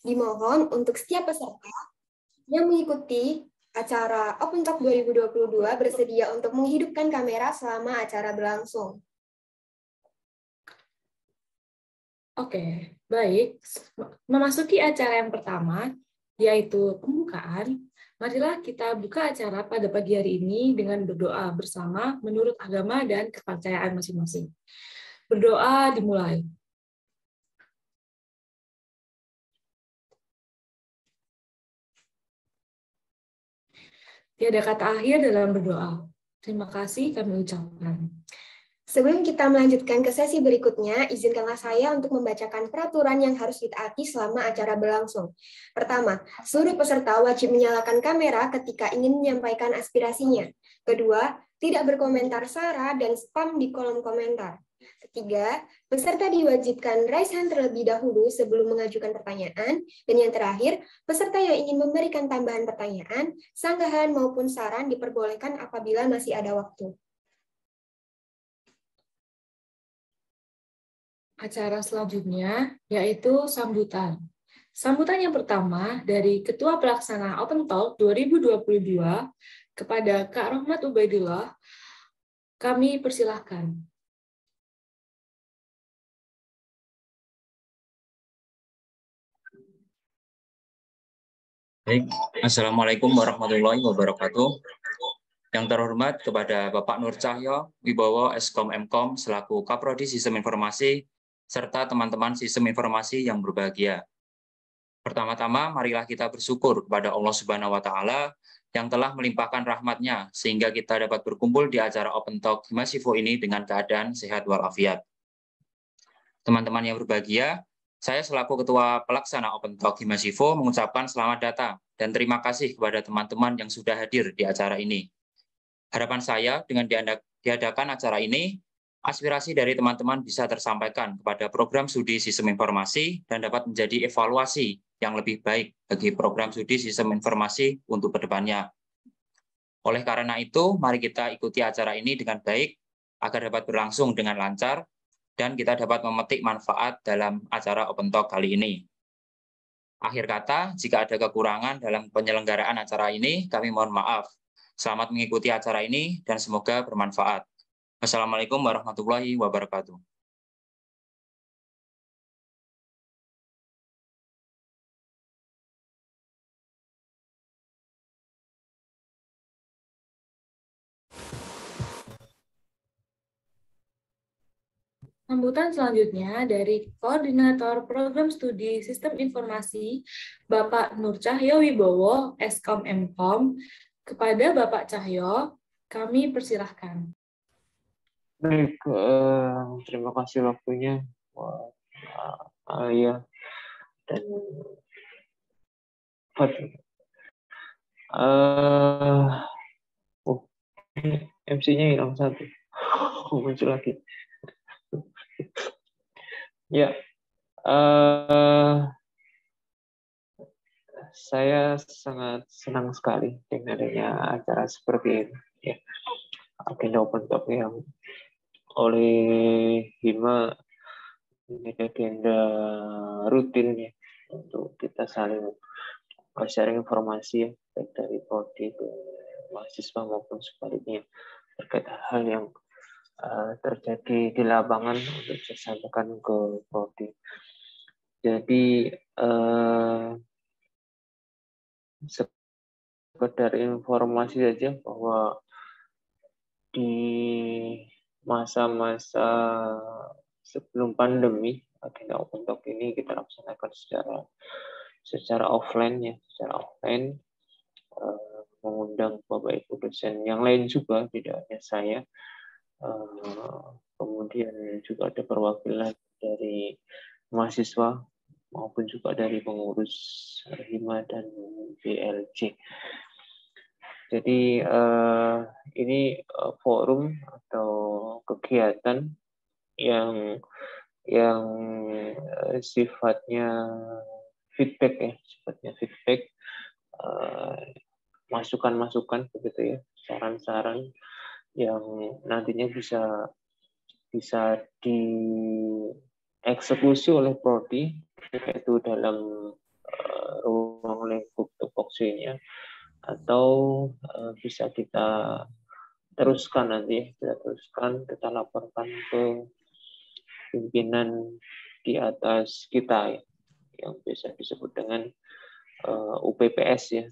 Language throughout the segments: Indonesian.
Dimohon untuk setiap peserta yang mengikuti acara Open Talk 2022 bersedia untuk menghidupkan kamera selama acara berlangsung. Oke, baik. Memasuki acara yang pertama, yaitu pembukaan. Marilah kita buka acara pada pagi hari ini dengan berdoa bersama menurut agama dan kepercayaan masing-masing. Berdoa dimulai. Tiada kata akhir dalam berdoa. Terima kasih kami ucapkan. Sebelum kita melanjutkan ke sesi berikutnya, izinkanlah saya untuk membacakan peraturan yang harus ditaati selama acara berlangsung. Pertama, seluruh peserta wajib menyalakan kamera ketika ingin menyampaikan aspirasinya. Kedua, tidak berkomentar sara dan spam di kolom komentar. Ketiga, peserta diwajibkan raise hand terlebih dahulu sebelum mengajukan pertanyaan. Dan yang terakhir, peserta yang ingin memberikan tambahan pertanyaan, sanggahan maupun saran diperbolehkan apabila masih ada waktu. Acara selanjutnya yaitu sambutan. Sambutan yang pertama dari Ketua Pelaksana Open Talk 2022 kepada Kak Rohmat Ubaidillah, kami persilahkan. Baik, Assalamualaikum warahmatullahi wabarakatuh. Yang terhormat kepada Bapak Nur Cahyo Wibowo, Eskom Mkom, selaku Kaprodi Sistem Informasi, serta teman-teman Sistem Informasi yang berbahagia. Pertama-tama, marilah kita bersyukur kepada Allah Subhanahu wa Ta'ala yang telah melimpahkan rahmat-Nya sehingga kita dapat berkumpul di acara Open Talk Himasivo ini dengan keadaan sehat walafiat. Teman-teman yang berbahagia, saya selaku Ketua Pelaksana Open Talk Himasivo mengucapkan selamat datang dan terima kasih kepada teman-teman yang sudah hadir di acara ini. Harapan saya dengan diadakan acara ini, aspirasi dari teman-teman bisa tersampaikan kepada program studi sistem informasi dan dapat menjadi evaluasi yang lebih baik bagi program studi sistem informasi untuk kedepannya. Oleh karena itu, mari kita ikuti acara ini dengan baik agar dapat berlangsung dengan lancar dan kita dapat memetik manfaat dalam acara Open Talk kali ini. Akhir kata, jika ada kekurangan dalam penyelenggaraan acara ini, kami mohon maaf. Selamat mengikuti acara ini dan semoga bermanfaat. Wassalamualaikum warahmatullahi wabarakatuh. Sambutan selanjutnya dari Koordinator Program Studi Sistem Informasi, Bapak Nur Cahyo Wibowo, Eskom Mkom. Kepada Bapak Cahyo, kami persilahkan. Baik, terima kasih waktunya buat Alia dan Fatul. MC-nya hilang satu. Muncul lagi. Ya, saya sangat senang sekali dengan adanya acara seperti ini. Ya, agenda Open Talk yang oleh Hima menjadi agenda rutinnya untuk kita saling sharing informasi ya, baik dari prodi ke mahasiswa maupun sebaliknya terkait hal yang terjadi di lapangan untuk disampaikan ke prodi. Jadi sekedar informasi saja bahwa di masa-masa sebelum pandemi agenda Open Talk ini kita laksanakan secara offline ya, mengundang Bapak Ibu dosen yang lain juga, tidak hanya saya. Kemudian juga ada perwakilan dari mahasiswa maupun juga dari pengurus Hima dan BLJ. Jadi ini forum atau kegiatan yang sifatnya feedback, masukan-masukan begitu ya, saran-saran yang nantinya bisa dieksekusi oleh prodi, yaitu dalam ruang lingkup tupoksinya, atau bisa kita teruskan nanti, kita laporkan ke pimpinan di atas kita, yang bisa disebut dengan UPPS, ya,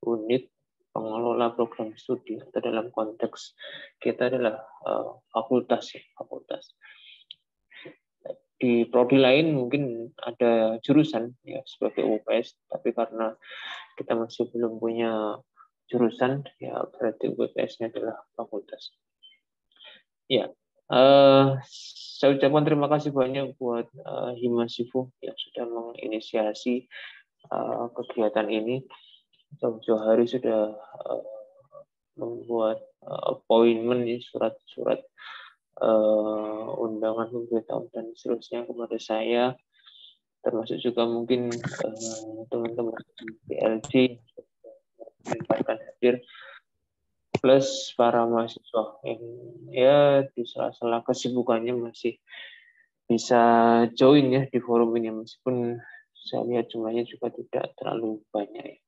unit pengelola program studi, atau dalam konteks kita adalah fakultas. Di prodi lain mungkin ada jurusan ya sebagai UPS, tapi karena kita masih belum punya jurusan, ya berarti UPS-nya adalah fakultas. Ya, saya ucapkan terima kasih banyak buat Himasifu yang sudah menginisiasi kegiatan ini. Jauh-jauh hari sudah membuat appointment, surat-surat undangan pemberitahuan dan seterusnya kepada saya, termasuk juga mungkin teman-teman PLG yang hadir, plus para mahasiswa yang ya di sela-sela kesibukannya masih bisa join ya di forum ini, meskipun saya lihat jumlahnya juga tidak terlalu banyak.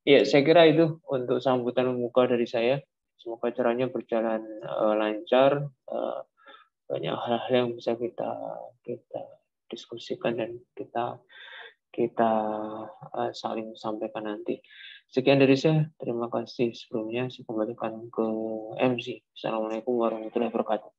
Ya, saya kira itu untuk sambutan pembuka dari saya. Semoga acaranya berjalan lancar, banyak hal-hal yang bisa kita diskusikan dan kita saling sampaikan nanti. Sekian dari saya. Terima kasih sebelumnya. Saya kembalikan ke MC. Assalamualaikum warahmatullahi wabarakatuh.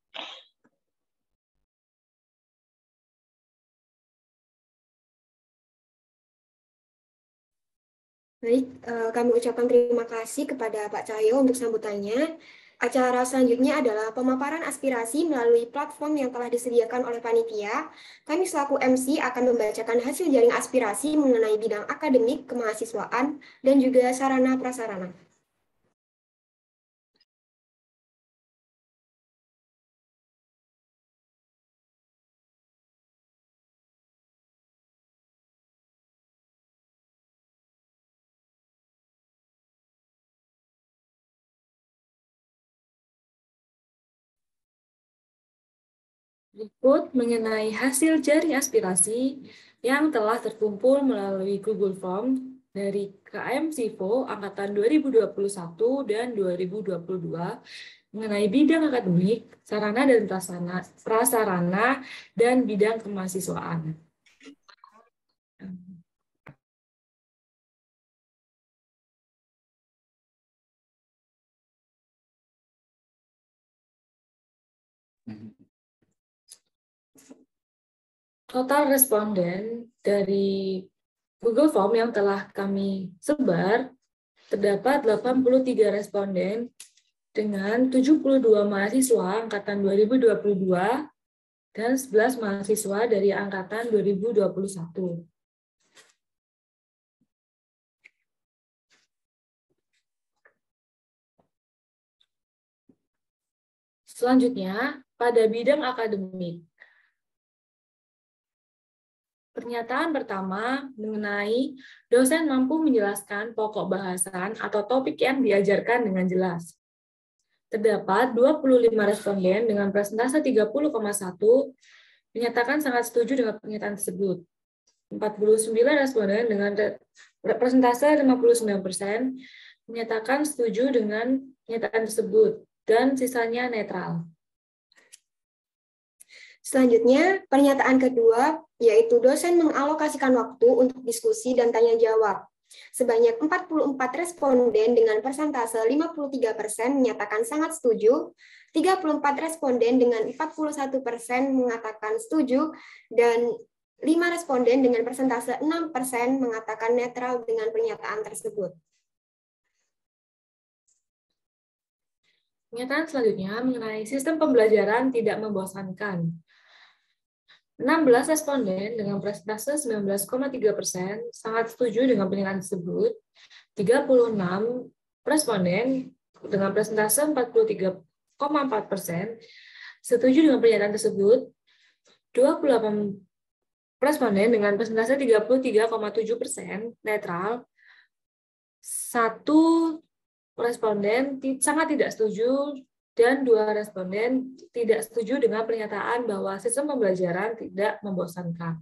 Baik, kami ucapkan terima kasih kepada Pak Cahyo untuk sambutannya. Acara selanjutnya adalah pemaparan aspirasi melalui platform yang telah disediakan oleh panitia. Kami selaku MC akan membacakan hasil jaring aspirasi mengenai bidang akademik, kemahasiswaan, dan juga sarana prasarana. Berikut mengenai hasil jaring aspirasi yang telah terkumpul melalui Google Form dari KM-SIFO Angkatan 2021 dan 2022 mengenai bidang akademik, sarana dan prasarana, dan bidang kemahasiswaan. Total responden dari Google Form yang telah kami sebar, terdapat 83 responden dengan 72 mahasiswa angkatan 2022 dan 11 mahasiswa dari angkatan 2021. Selanjutnya, pada bidang akademik. Pernyataan pertama mengenai dosen mampu menjelaskan pokok bahasan atau topik yang diajarkan dengan jelas. Terdapat 25 responden dengan persentase 30,1 menyatakan sangat setuju dengan pernyataan tersebut. 49 responden dengan persentase 59% menyatakan setuju dengan pernyataan tersebut, dan sisanya netral. Selanjutnya, pernyataan kedua, yaitu dosen mengalokasikan waktu untuk diskusi dan tanya jawab. Sebanyak 44 responden dengan persentase 53% menyatakan sangat setuju, 34 responden dengan 41% mengatakan setuju, dan 5 responden dengan persentase 6% mengatakan netral dengan pernyataan tersebut. Pernyataan selanjutnya mengenai sistem pembelajaran tidak membosankan. 16 responden dengan persentase 19,3% sangat setuju dengan pernyataan tersebut, 36 responden dengan persentase 43,4% setuju dengan pernyataan tersebut, 28 responden dengan persentase 33,7% netral, 1 responden sangat tidak setuju, dan 2 responden tidak setuju dengan pernyataan bahwa sistem pembelajaran tidak membosankan.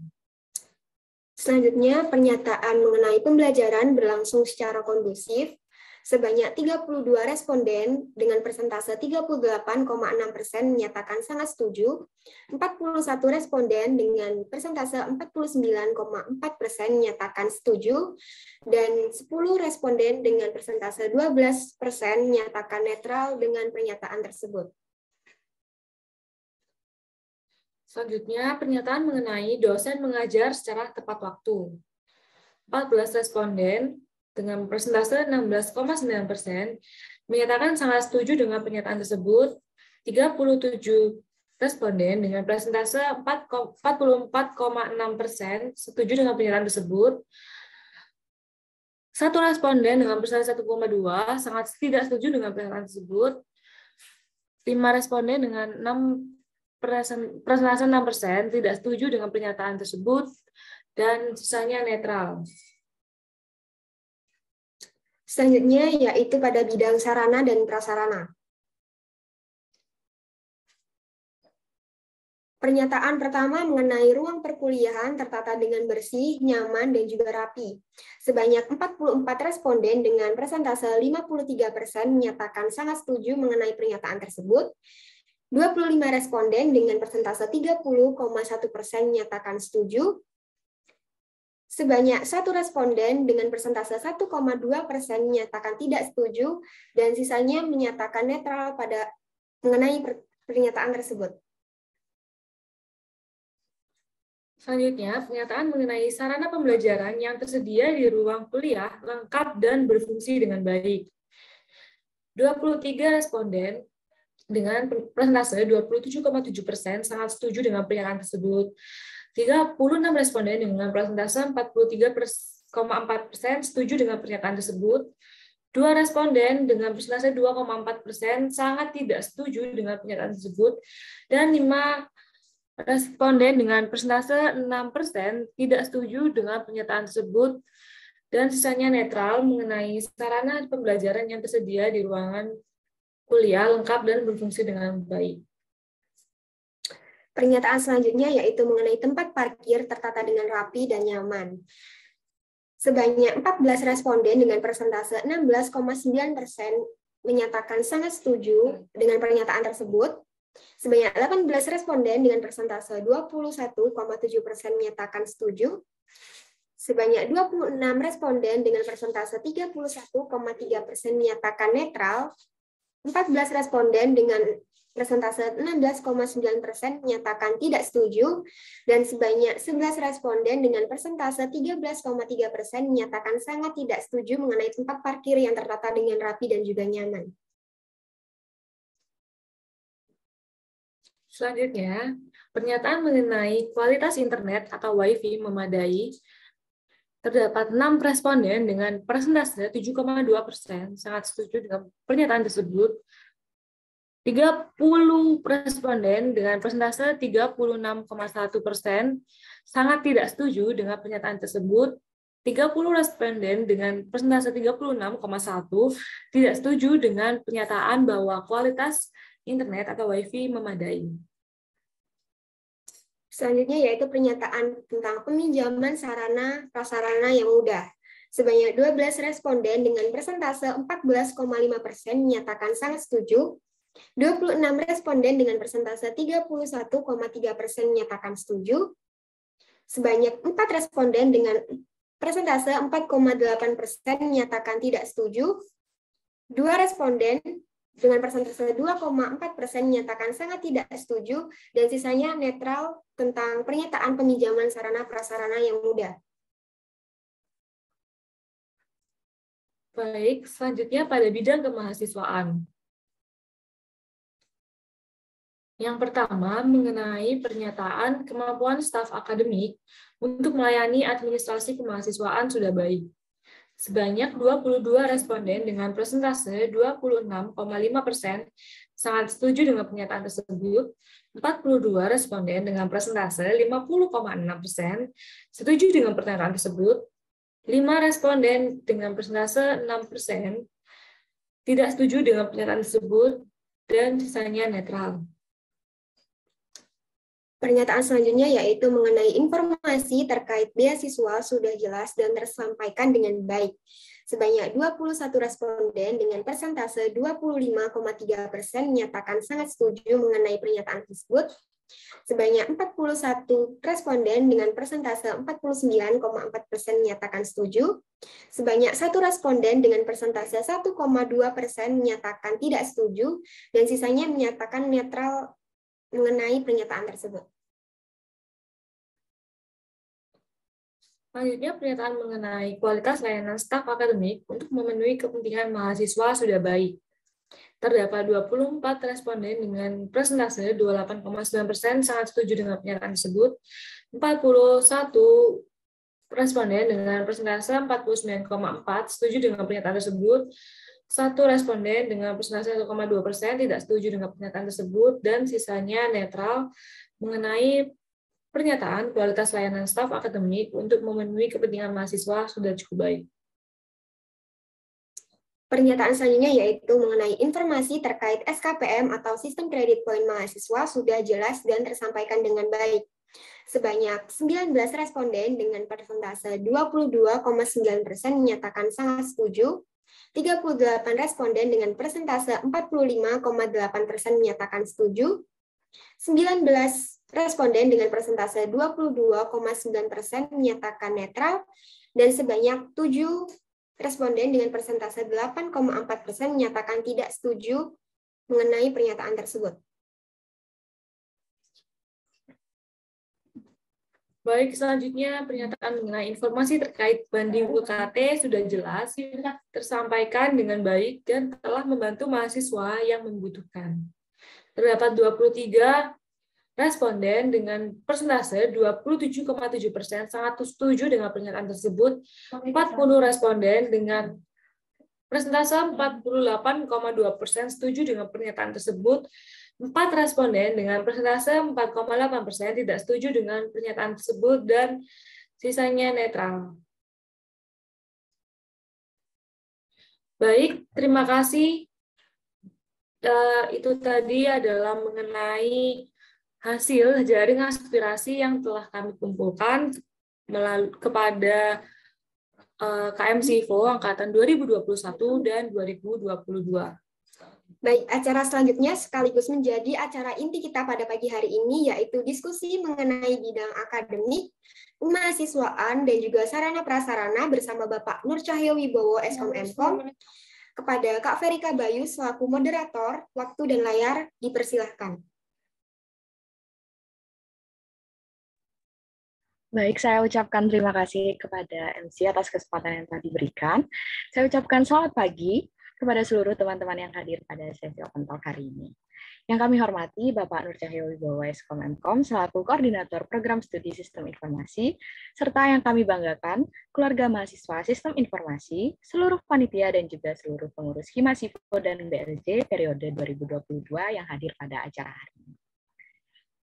Selanjutnya, pernyataan mengenai pembelajaran berlangsung secara kondusif. Sebanyak 32 responden dengan persentase 38,6% menyatakan sangat setuju, 41 responden dengan persentase 49,4% menyatakan setuju, dan 10 responden dengan persentase 12% menyatakan netral dengan pernyataan tersebut. Selanjutnya, pernyataan mengenai dosen mengajar secara tepat waktu. 14 responden dengan persentase 16,9% menyatakan sangat setuju dengan pernyataan tersebut, 37 responden dengan persentase 44,6% setuju dengan pernyataan tersebut, 1 responden dengan persentase 1,2 sangat tidak setuju dengan pernyataan tersebut, 5 responden dengan persentase 6% tidak setuju dengan pernyataan tersebut, dan sisanya netral. Selanjutnya yaitu pada bidang sarana dan prasarana. Pernyataan pertama mengenai ruang perkuliahan tertata dengan bersih, nyaman, dan juga rapi. Sebanyak 44 responden dengan persentase 53% menyatakan sangat setuju mengenai pernyataan tersebut. 25 responden dengan persentase 30,1% menyatakan setuju. Sebanyak 1 responden dengan persentase 1,2% menyatakan tidak setuju, dan sisanya menyatakan netral pada mengenai pernyataan tersebut. Selanjutnya, pernyataan mengenai sarana pembelajaran yang tersedia di ruang kuliah lengkap dan berfungsi dengan baik. 23 responden dengan persentase 27,7% sangat setuju dengan pernyataan tersebut. 36 responden dengan persentase 43,4% setuju dengan pernyataan tersebut. 2 responden dengan persentase 2,4% sangat tidak setuju dengan pernyataan tersebut. Dan 5 responden dengan persentase 6% tidak setuju dengan pernyataan tersebut. Dan sisanya netral mengenai sarana pembelajaran yang tersedia di ruangan kuliah lengkap dan berfungsi dengan baik. Pernyataan selanjutnya yaitu mengenai tempat parkir tertata dengan rapi dan nyaman. Sebanyak 14 responden dengan persentase 16,9% menyatakan sangat setuju dengan pernyataan tersebut. Sebanyak 18 responden dengan persentase 21,7% menyatakan setuju. Sebanyak 26 responden dengan persentase 31,3% menyatakan netral. 14 responden dengan persentase 16,9% menyatakan tidak setuju, dan sebanyak 11 responden dengan persentase 13,3% menyatakan sangat tidak setuju mengenai tempat parkir yang tertata dengan rapi dan juga nyaman. Selanjutnya, pernyataan mengenai kualitas internet atau Wi-Fi memadai. Terdapat 6 responden dengan persentase 7,2% sangat setuju dengan pernyataan tersebut. 30 responden dengan persentase 36,1% sangat tidak setuju dengan pernyataan tersebut. 30 responden dengan persentase 36,1% tidak setuju dengan pernyataan bahwa kualitas internet atau Wi-Fi memadai. Selanjutnya yaitu pernyataan tentang peminjaman sarana prasarana yang mudah. Sebanyak 12 responden dengan persentase 14,5% menyatakan sangat setuju. 26 responden dengan persentase 31,3% menyatakan setuju. Sebanyak 4 responden dengan persentase 4,8% menyatakan tidak setuju. 2 responden dengan persentase 2,4% menyatakan sangat tidak setuju, dan sisanya netral tentang pernyataan peminjaman sarana prasarana yang mudah. Baik, selanjutnya pada bidang kemahasiswaan. Yang pertama, mengenai pernyataan kemampuan staf akademik untuk melayani administrasi kemahasiswaan sudah baik. Sebanyak 22 responden dengan persentase 26,5% sangat setuju dengan pernyataan tersebut. 42 responden dengan persentase 50,6% setuju dengan pernyataan tersebut. 5 responden dengan persentase 6% tidak setuju dengan pernyataan tersebut, dan sisanya netral. Pernyataan selanjutnya yaitu mengenai informasi terkait beasiswa sudah jelas dan tersampaikan dengan baik. Sebanyak 21 responden dengan persentase 25,3% menyatakan sangat setuju mengenai pernyataan tersebut. Sebanyak 41 responden dengan persentase 49,4% menyatakan setuju. Sebanyak 1 responden dengan persentase 1,2% menyatakan tidak setuju, dan sisanya menyatakan netral mengenai pernyataan tersebut. Selanjutnya, pernyataan mengenai kualitas layanan staf akademik untuk memenuhi kepentingan mahasiswa sudah baik. Terdapat 24 responden dengan persentase 28,9% sangat setuju dengan pernyataan tersebut, 41 responden dengan persentase 49,4% setuju dengan pernyataan tersebut, 1 responden dengan persentase 1,2% tidak setuju dengan pernyataan tersebut, dan sisanya netral mengenai pernyataan kualitas layanan staf akademik untuk memenuhi kepentingan mahasiswa sudah cukup baik. Pernyataan selanjutnya yaitu mengenai informasi terkait SKPM atau Sistem Kredit Poin Mahasiswa sudah jelas dan tersampaikan dengan baik. Sebanyak 19 responden dengan persentase 22,9% menyatakan sangat setuju, 38 responden dengan persentase 45,8% menyatakan setuju, 19 responden dengan persentase 22,9% menyatakan netral, dan sebanyak 7 responden dengan persentase 8,4% menyatakan tidak setuju mengenai pernyataan tersebut. Baik, selanjutnya pernyataan mengenai informasi terkait banding UKT sudah jelas, tersampaikan dengan baik, dan telah membantu mahasiswa yang membutuhkan. Terdapat 23 responden dengan persentase 27,7% sangat setuju dengan pernyataan tersebut, 40 responden dengan persentase 48,2% setuju dengan pernyataan tersebut, 4 responden dengan persentase 4,8% tidak setuju dengan pernyataan tersebut, dan sisanya netral. Baik, terima kasih. Itu tadi adalah mengenai hasil jaring aspirasi yang telah kami kumpulkan kepada KM-SIFO angkatan 2021 dan 2022. Baik, acara selanjutnya sekaligus menjadi acara inti kita pada pagi hari ini, yaitu diskusi mengenai bidang akademik, kemahasiswaan, dan juga sarana prasarana bersama Bapak Nur Cahyo Wibowo, Eskom-Emkom. Kepada Kak Ferika Bayu selaku moderator, waktu dan layar dipersilahkan. Baik, saya ucapkan terima kasih kepada MC atas kesempatan yang telah diberikan. Saya ucapkan selamat pagi kepada seluruh teman-teman yang hadir pada sesi Open Talk hari ini. Yang kami hormati Bapak Nur Cahyo Wibowo Eskom-Emkom selaku Koordinator Program Studi Sistem Informasi, serta yang kami banggakan, keluarga mahasiswa Sistem Informasi, seluruh panitia dan juga seluruh pengurus Hima-SIFO dan BLJ periode 2022 yang hadir pada acara hari ini.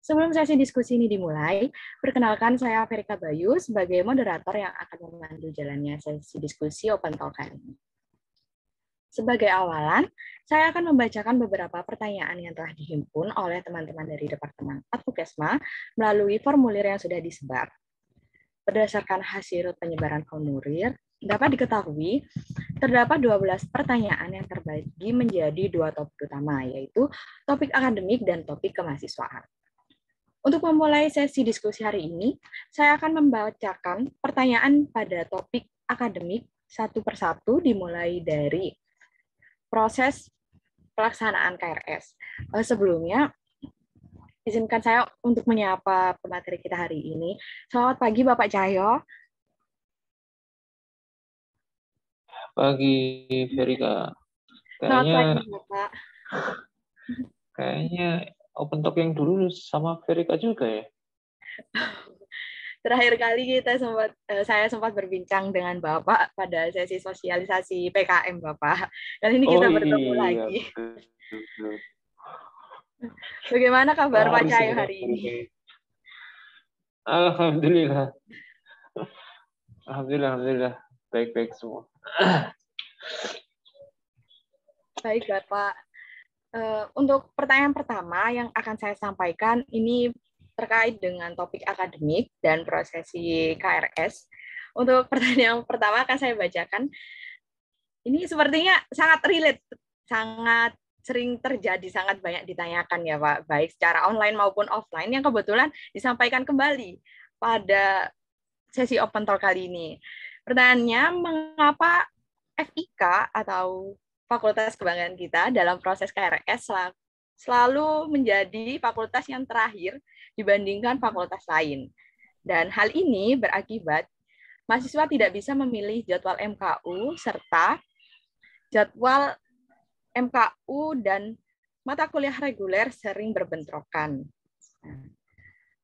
Sebelum sesi diskusi ini dimulai, perkenalkan saya Ferika Bayu sebagai moderator yang akan memandu jalannya sesi diskusi Open Talk hari ini. Sebagai awalan, saya akan membacakan beberapa pertanyaan yang telah dihimpun oleh teman-teman dari Departemen Advokesma melalui formulir yang sudah disebar. Berdasarkan hasil penyebaran formulir, dapat diketahui terdapat 12 pertanyaan yang terbagi menjadi 2 topik utama, yaitu topik akademik dan topik kemahasiswaan. Untuk memulai sesi diskusi hari ini, saya akan membacakan pertanyaan pada topik akademik satu persatu dimulai dari proses pelaksanaan KRS. Sebelumnya, izinkan saya untuk menyapa pemateri kita hari ini. Selamat pagi, Bapak Cahyo. Pagi, Ferika. Selamat pagi, Bapak. Kayaknya Open Talk yang dulu sama Ferika juga ya? Terakhir kali saya sempat berbincang dengan Bapak pada sesi sosialisasi PKM, Bapak. Kali ini kita bertemu lagi. Betul. Bagaimana kabar Pak Cahyo hari ini? Alhamdulillah. Alhamdulillah. Baik-baik semua. Baik, Bapak. Untuk pertanyaan pertama yang akan saya sampaikan, ini terkait dengan topik akademik dan prosesi KRS. Untuk pertanyaan yang pertama akan saya bacakan. Ini sepertinya sangat relate, sangat sering terjadi, sangat banyak ditanyakan ya Pak, baik secara online maupun offline, yang kebetulan disampaikan kembali pada sesi open talk kali ini. Pertanyaannya, mengapa FIK atau Fakultas Kebanggaan Kita dalam proses KRS selalu menjadi fakultas yang terakhir dibandingkan fakultas lain? Dan hal ini berakibat mahasiswa tidak bisa memilih jadwal MKU serta jadwal MKU dan mata kuliah reguler sering berbentrokan.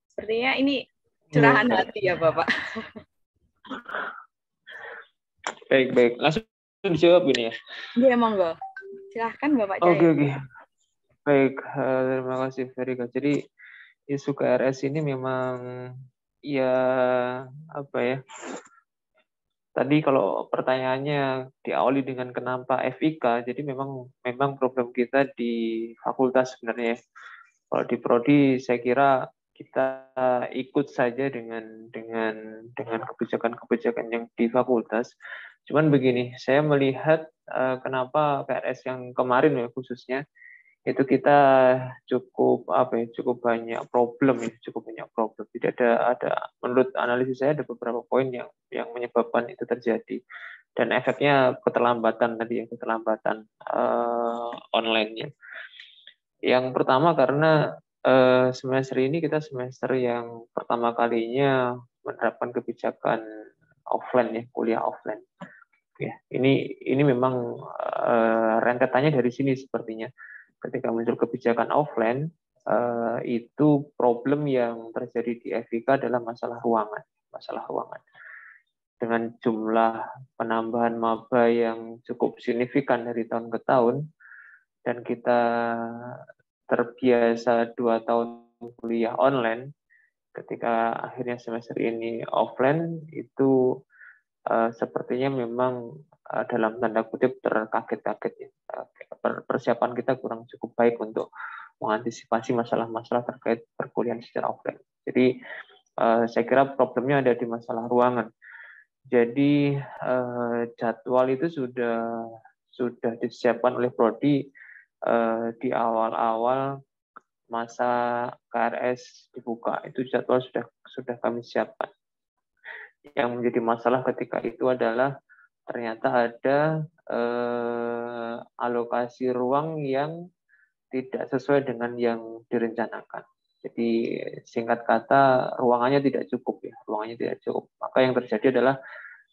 Sepertinya ini curahan hati ya Bapak. Baik. Langsung dijawab ini ya? Iya, monggo. Silahkan Bapak Jaya. Oke. Baik, terima kasih Verika. Jadi isu KRS ini memang ya apa ya? Tadi kalau pertanyaannya diawali dengan kenapa FIK, jadi memang problem kita di fakultas sebenarnya. Kalau di prodi saya kira kita ikut saja dengan kebijakan-kebijakan yang di fakultas. Cuman begini, saya melihat kenapa KRS yang kemarin ya khususnya itu kita cukup banyak problem. Tidak ada menurut analisis saya ada beberapa poin yang menyebabkan itu terjadi, dan efeknya keterlambatan online-nya. Yang pertama karena semester ini kita semester yang pertama kalinya menerapkan kebijakan offline ya, kuliah offline. Ya, ini memang rentetannya dari sini sepertinya. Ketika muncul kebijakan offline, itu problem yang terjadi di FIK adalah masalah ruangan. Dengan jumlah penambahan maba yang cukup signifikan dari tahun ke tahun, dan kita terbiasa 2 tahun kuliah online, ketika akhirnya semester ini offline, itu sepertinya memang dalam tanda kutip terkaget-kaget. Persiapan kita kurang cukup baik untuk mengantisipasi masalah-masalah terkait perkuliahan secara offline. Jadi saya kira problemnya ada di masalah ruangan. Jadi jadwal itu sudah disiapkan oleh prodi di awal-awal masa KRS dibuka. Itu jadwal sudah kami siapkan. Yang menjadi masalah ketika itu adalah ternyata ada alokasi ruang yang tidak sesuai dengan yang direncanakan. Jadi singkat kata ruangannya tidak cukup. Maka yang terjadi adalah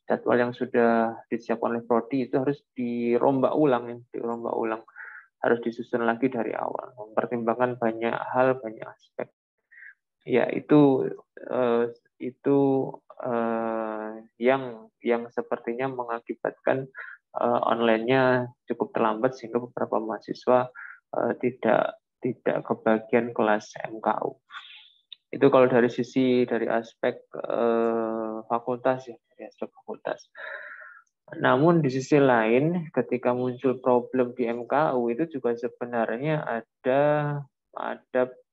jadwal yang sudah disiapkan oleh prodi itu harus dirombak ulang. Harus disusun lagi dari awal, mempertimbangkan banyak hal, banyak aspek. Ya itu yang sepertinya mengakibatkan online-nya cukup terlambat sehingga beberapa mahasiswa tidak kebagian kelas MKU. Itu kalau dari aspek fakultas ya, dari aspek fakultas. Namun di sisi lain, ketika muncul problem di MKU itu juga sebenarnya ada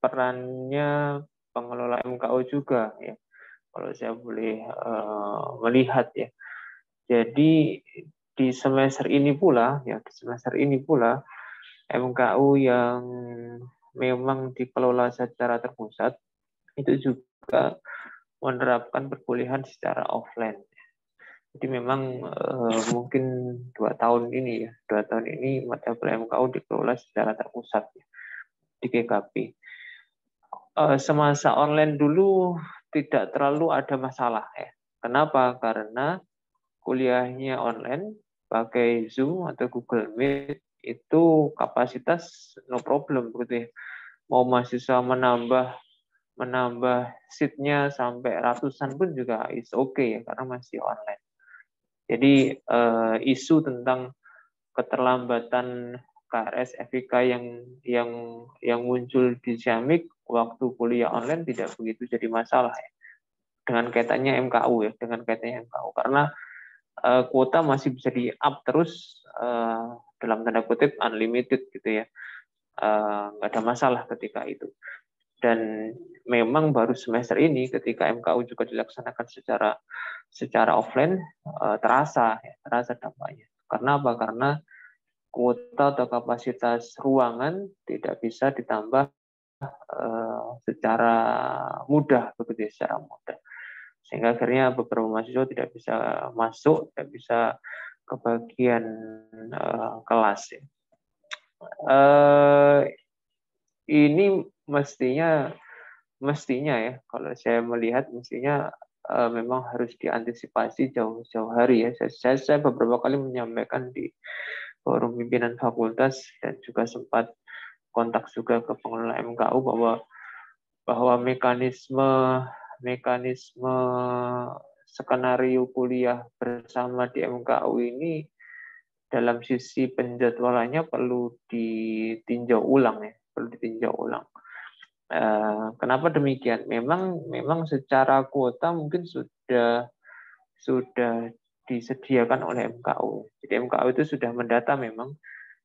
perannya pengelola MKU juga ya, kalau saya boleh melihat ya. Jadi di semester ini pula MKU yang memang dikelola secara terpusat itu juga menerapkan perkuliahan secara offline. Jadi memang mungkin 2 tahun ini mata kuliah MKU dikelola secara terpusat ya, di GKP. Semasa online dulu tidak terlalu ada masalah ya. Kenapa? Karena kuliahnya online pakai Zoom atau Google Meet itu kapasitas no problem begitu ya. Mau mahasiswa menambah seat-nya sampai ratusan pun juga is okay ya, karena masih online. Jadi isu tentang keterlambatan KRS FIK yang muncul di Syamik waktu kuliah online tidak begitu jadi masalah ya. Dengan kaitannya MKU karena kuota masih bisa di-up terus dalam tanda kutip unlimited gitu ya. Nggak ada masalah ketika itu. Dan memang baru semester ini ketika MKU juga dilaksanakan secara offline terasa dampaknya. Karena apa? Karena kuota atau kapasitas ruangan tidak bisa ditambah secara mudah, begitu, secara mudah. Sehingga akhirnya beberapa mahasiswa tidak bisa masuk, tidak bisa ke bagian kelas. Ini mestinya ya, kalau saya melihat mestinya memang harus diantisipasi jauh-jauh hari ya. Saya beberapa kali menyampaikan di forum pimpinan fakultas dan juga sempat kontak juga ke pengelola MKU bahwa mekanisme skenario kuliah bersama di MKU ini dalam sisi penjadwalannya perlu ditinjau ulang ya, perlu ditinjau ulang. Kenapa demikian? Memang secara kuota mungkin sudah disediakan oleh MKU. Jadi MKU itu sudah mendata memang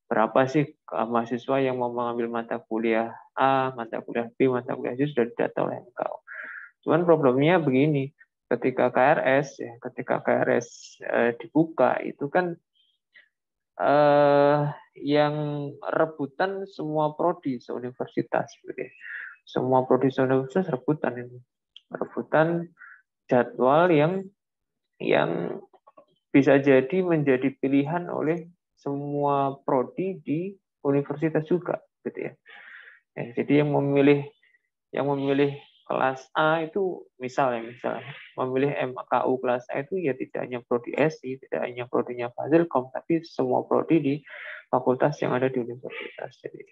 berapa sih mahasiswa yang mau mengambil mata kuliah A, mata kuliah B, mata kuliah C, sudah didata oleh MKU. Cuman problemnya begini, ketika KRS dibuka itu kan yang rebutan semua prodi se-universitas, semua prodi se-universitas rebutan jadwal yang bisa jadi menjadi pilihan oleh semua prodi di universitas juga, gitu ya. Jadi yang memilih kelas A itu misalnya memilih MKU kelas A itu ya tidak hanya prodi SI, tidak hanya prodinya Fazilkom, tapi semua prodi di fakultas yang ada di universitas. Jadi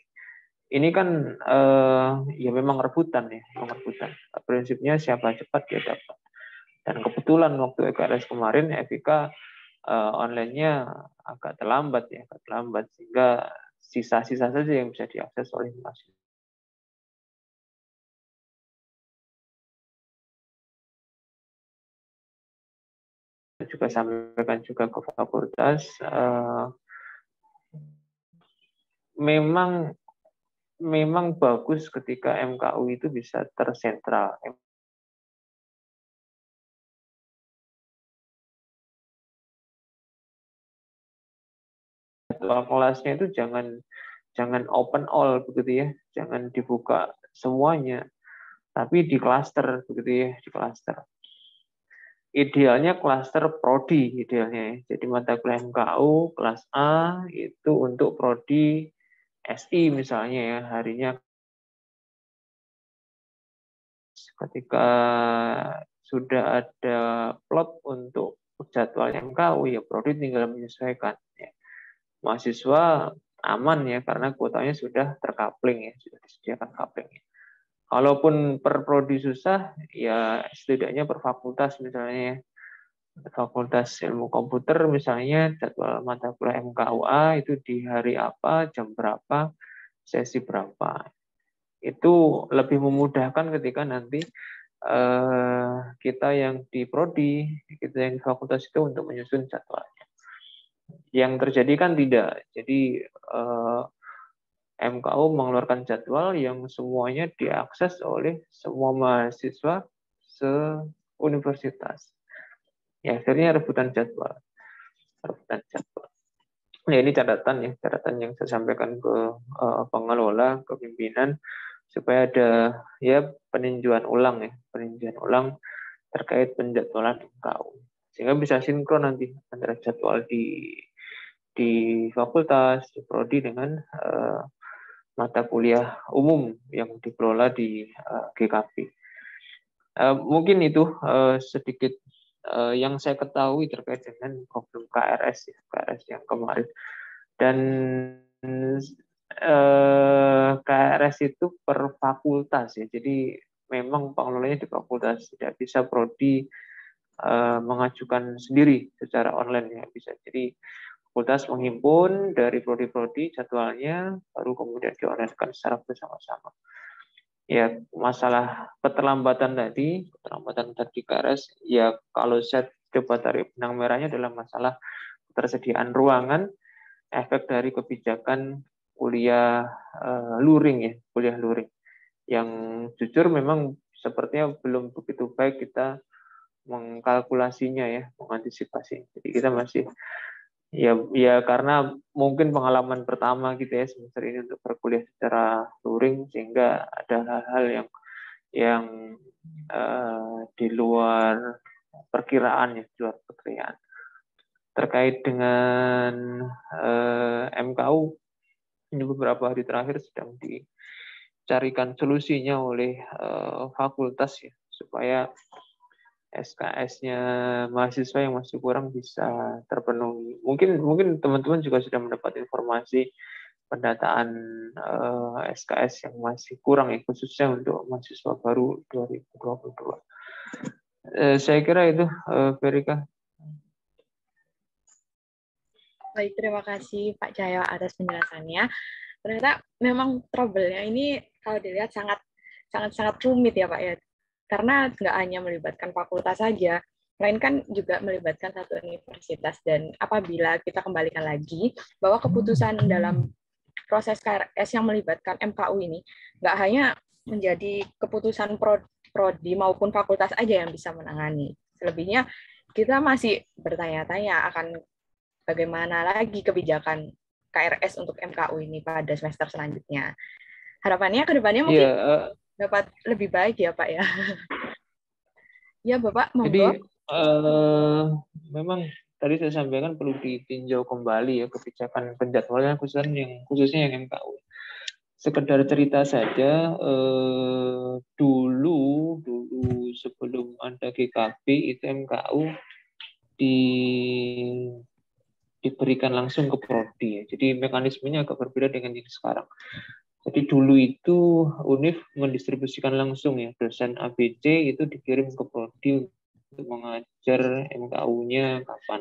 ini kan ya memang rebutan. Prinsipnya siapa cepat dia dapat. Dan kebetulan waktu EKRS kemarin FIK online-nya agak terlambat sehingga sisa-sisa saja yang bisa diakses oleh mahasiswa. Juga sampaikan juga ke fakultas, memang bagus ketika MKU itu bisa tersentral. Jadwal kelasnya itu jangan open all, begitu ya, jangan dibuka semuanya, tapi di klaster, begitu ya, di klaster. Idealnya klaster prodi, idealnya. Jadi mata kuliah MKU kelas A itu untuk prodi SI misalnya ya, harinya ketika sudah ada plot untuk jadwal MKU ya prodi tinggal menyesuaikan ya. Mahasiswa aman ya karena kuotanya sudah terkapling ya, sudah disediakan coupling ya. Kalaupun per prodi susah ya setidaknya per fakultas misalnya ya. Fakultas Ilmu Komputer misalnya jadwal mata kuliah MKUA itu di hari apa, jam berapa, sesi berapa. Itu lebih memudahkan ketika nanti kita yang di prodi, kita yang di fakultas itu untuk menyusun jadwalnya. Yang terjadi kan tidak. Jadi MKU mengeluarkan jadwal yang semuanya diakses oleh semua mahasiswa se-universitas. Ya, akhirnya rebutan jadwal. Nah, ini catatan yang saya sampaikan ke pengelola, ke pimpinan, supaya ada ya peninjauan ulang terkait penjadwalan MKU. Sehingga bisa sinkron nanti antara jadwal di fakultas, di prodi dengan mata kuliah umum yang dikelola di GKP. Mungkin itu sedikit yang saya ketahui terkait dengan problem KRS yang kemarin. Dan KRS itu per fakultas ya. Jadi memang pengelolanya di fakultas, tidak bisa prodi mengajukan sendiri secara online ya bisa. Jadi fakultas menghimpun dari prodi-prodi jadwalnya, baru kemudian di-online-kan secara bersama-sama. Ya, masalah keterlambatan tadi KRS, ya kalau saya coba tarik benang merahnya adalah masalah ketersediaan ruangan, efek dari kebijakan kuliah luring. yang jujur memang sepertinya belum begitu baik kita mengkalkulasinya ya, mengantisipasi. Jadi kita masih ya karena mungkin pengalaman pertama gitu ya semester ini untuk berkuliah secara luring, sehingga ada hal-hal yang di luar perkiraan ya, di luar perkiraan. Terkait dengan MKU, ini beberapa hari terakhir sedang dicarikan solusinya oleh fakultas ya, supaya SKS-nya mahasiswa yang masih kurang bisa terpenuhi. Mungkin teman-teman juga sudah mendapat informasi pendataan SKS yang masih kurang ya, khususnya untuk mahasiswa baru 2022. Saya kira itu, Verika. Baik, terima kasih Pak Cahyo atas penjelasannya. Ternyata memang trouble-nya ini kalau dilihat sangat rumit ya Pak ya. Karena nggak hanya melibatkan fakultas saja, melainkan juga melibatkan satu universitas. Dan apabila kita kembalikan lagi bahwa keputusan dalam proses KRS yang melibatkan MKU ini nggak hanya menjadi keputusan prodi maupun fakultas aja yang bisa menangani. Selebihnya kita masih bertanya-tanya akan bagaimana lagi kebijakan KRS untuk MKU ini pada semester selanjutnya. Harapannya ke depannya mungkin dapat lebih baik ya Pak ya. Ya Bapak, monggo. Jadi memang tadi saya sampaikan perlu ditinjau kembali ya kebijakan penjadwalan khususnya yang MKU. Sekedar cerita saja, dulu sebelum ada GKP itu MKU diberikan langsung ke prodi ya. Jadi mekanismenya agak berbeda dengan yang sekarang. Jadi dulu itu UNIF mendistribusikan langsung ya, dosen ABC itu dikirim ke prodi untuk mengajar MKU-nya kapan.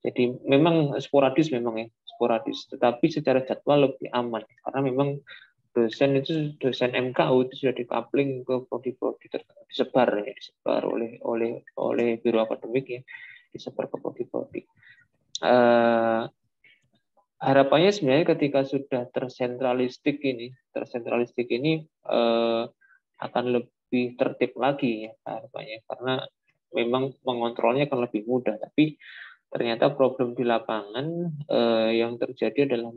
Jadi memang sporadis memang ya, sporadis. Tetapi secara jadwal lebih aman karena memang dosen MKU itu sudah dikapling ke prodi-prodi tertentu, disebar oleh biro akademik ya, disebar ke prodi-prodi. Harapannya sebenarnya ketika sudah tersentralistik ini akan lebih tertib lagi ya harapannya, karena memang mengontrolnya akan lebih mudah. Tapi ternyata problem di lapangan yang terjadi adalah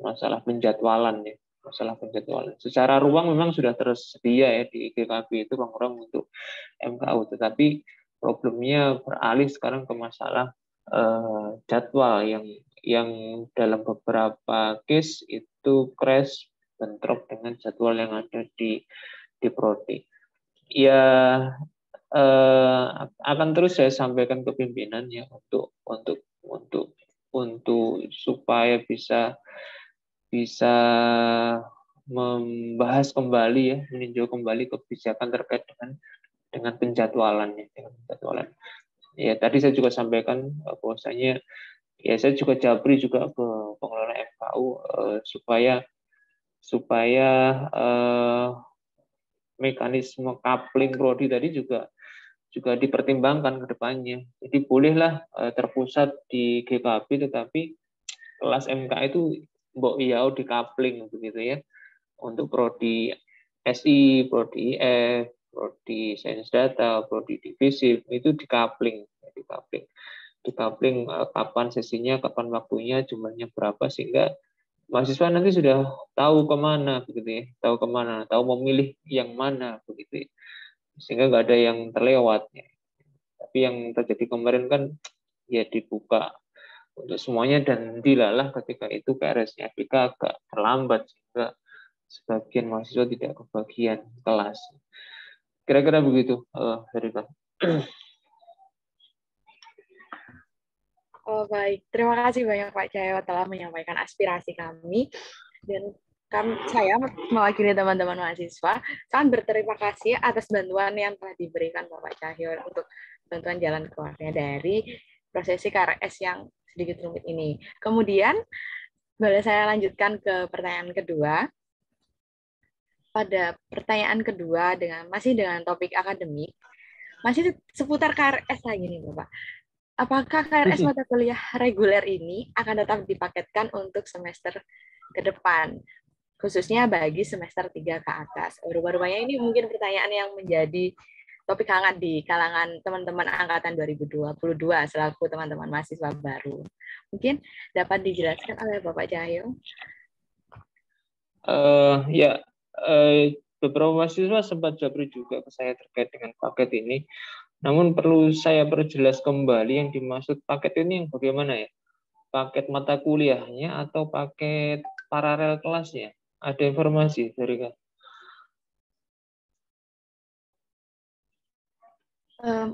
masalah penjadwalan ya, masalah penjadwalan. Secara ruang memang sudah tersedia ya di GKP itu ruang untuk MKU, tetapi problemnya beralih sekarang ke masalah jadwal yang dalam beberapa case itu crash bentrok dengan jadwal yang ada di prodi. Ya akan terus saya sampaikan ke pimpinan ya untuk supaya bisa membahas kembali ya, meninjau kembali kebijakan terkait dengan penjadwalan. Ya tadi saya juga sampaikan bahwasanya ya saya juga japri juga ke pengelola MKU supaya mekanisme coupling prodi tadi juga dipertimbangkan ke depannya. Jadi bolehlah terpusat di GKP, tetapi kelas MK itu mbok iau di coupling begitu ya, untuk prodi SI, prodi IF, prodi Sains Data, prodi Divisif itu di coupling kapan sesinya, kapan waktunya, jumlahnya berapa, sehingga mahasiswa nanti sudah tahu kemana begitu ya, tahu memilih yang mana begitu ya, sehingga nggak ada yang terlewat ya. Tapi yang terjadi kemarin kan ya dibuka untuk semuanya dan dilalah ketika itu KRS-nya FIK agak terlambat sehingga sebagian mahasiswa tidak kebagian kelas. Kira-kira begitu, Verika. Oh baik, terima kasih banyak Pak Cahyo telah menyampaikan aspirasi kami, dan saya mewakili teman-teman mahasiswa sangat berterima kasih atas bantuan yang telah diberikan Bapak Cahyo untuk bantuan jalan keluarnya dari prosesi KRS yang sedikit rumit ini. Kemudian boleh saya lanjutkan ke pertanyaan kedua. Pada pertanyaan kedua masih dengan topik akademik, masih seputar KRS lagi nih Bapak. Apakah KRS mata kuliah reguler ini akan tetap dipaketkan untuk semester ke depan? khususnya bagi semester 3 ke atas. Rupanya ini mungkin pertanyaan yang menjadi topik hangat di kalangan teman-teman angkatan 2022 selaku teman-teman mahasiswa baru. Mungkin dapat dijelaskan oleh Bapak Cahyo? Beberapa mahasiswa sempat japri juga ke saya terkait dengan paket ini. Namun perlu saya perjelas kembali yang dimaksud paket ini yang bagaimana ya? Paket mata kuliahnya atau paket paralel kelasnya? Ada informasi dari Kak?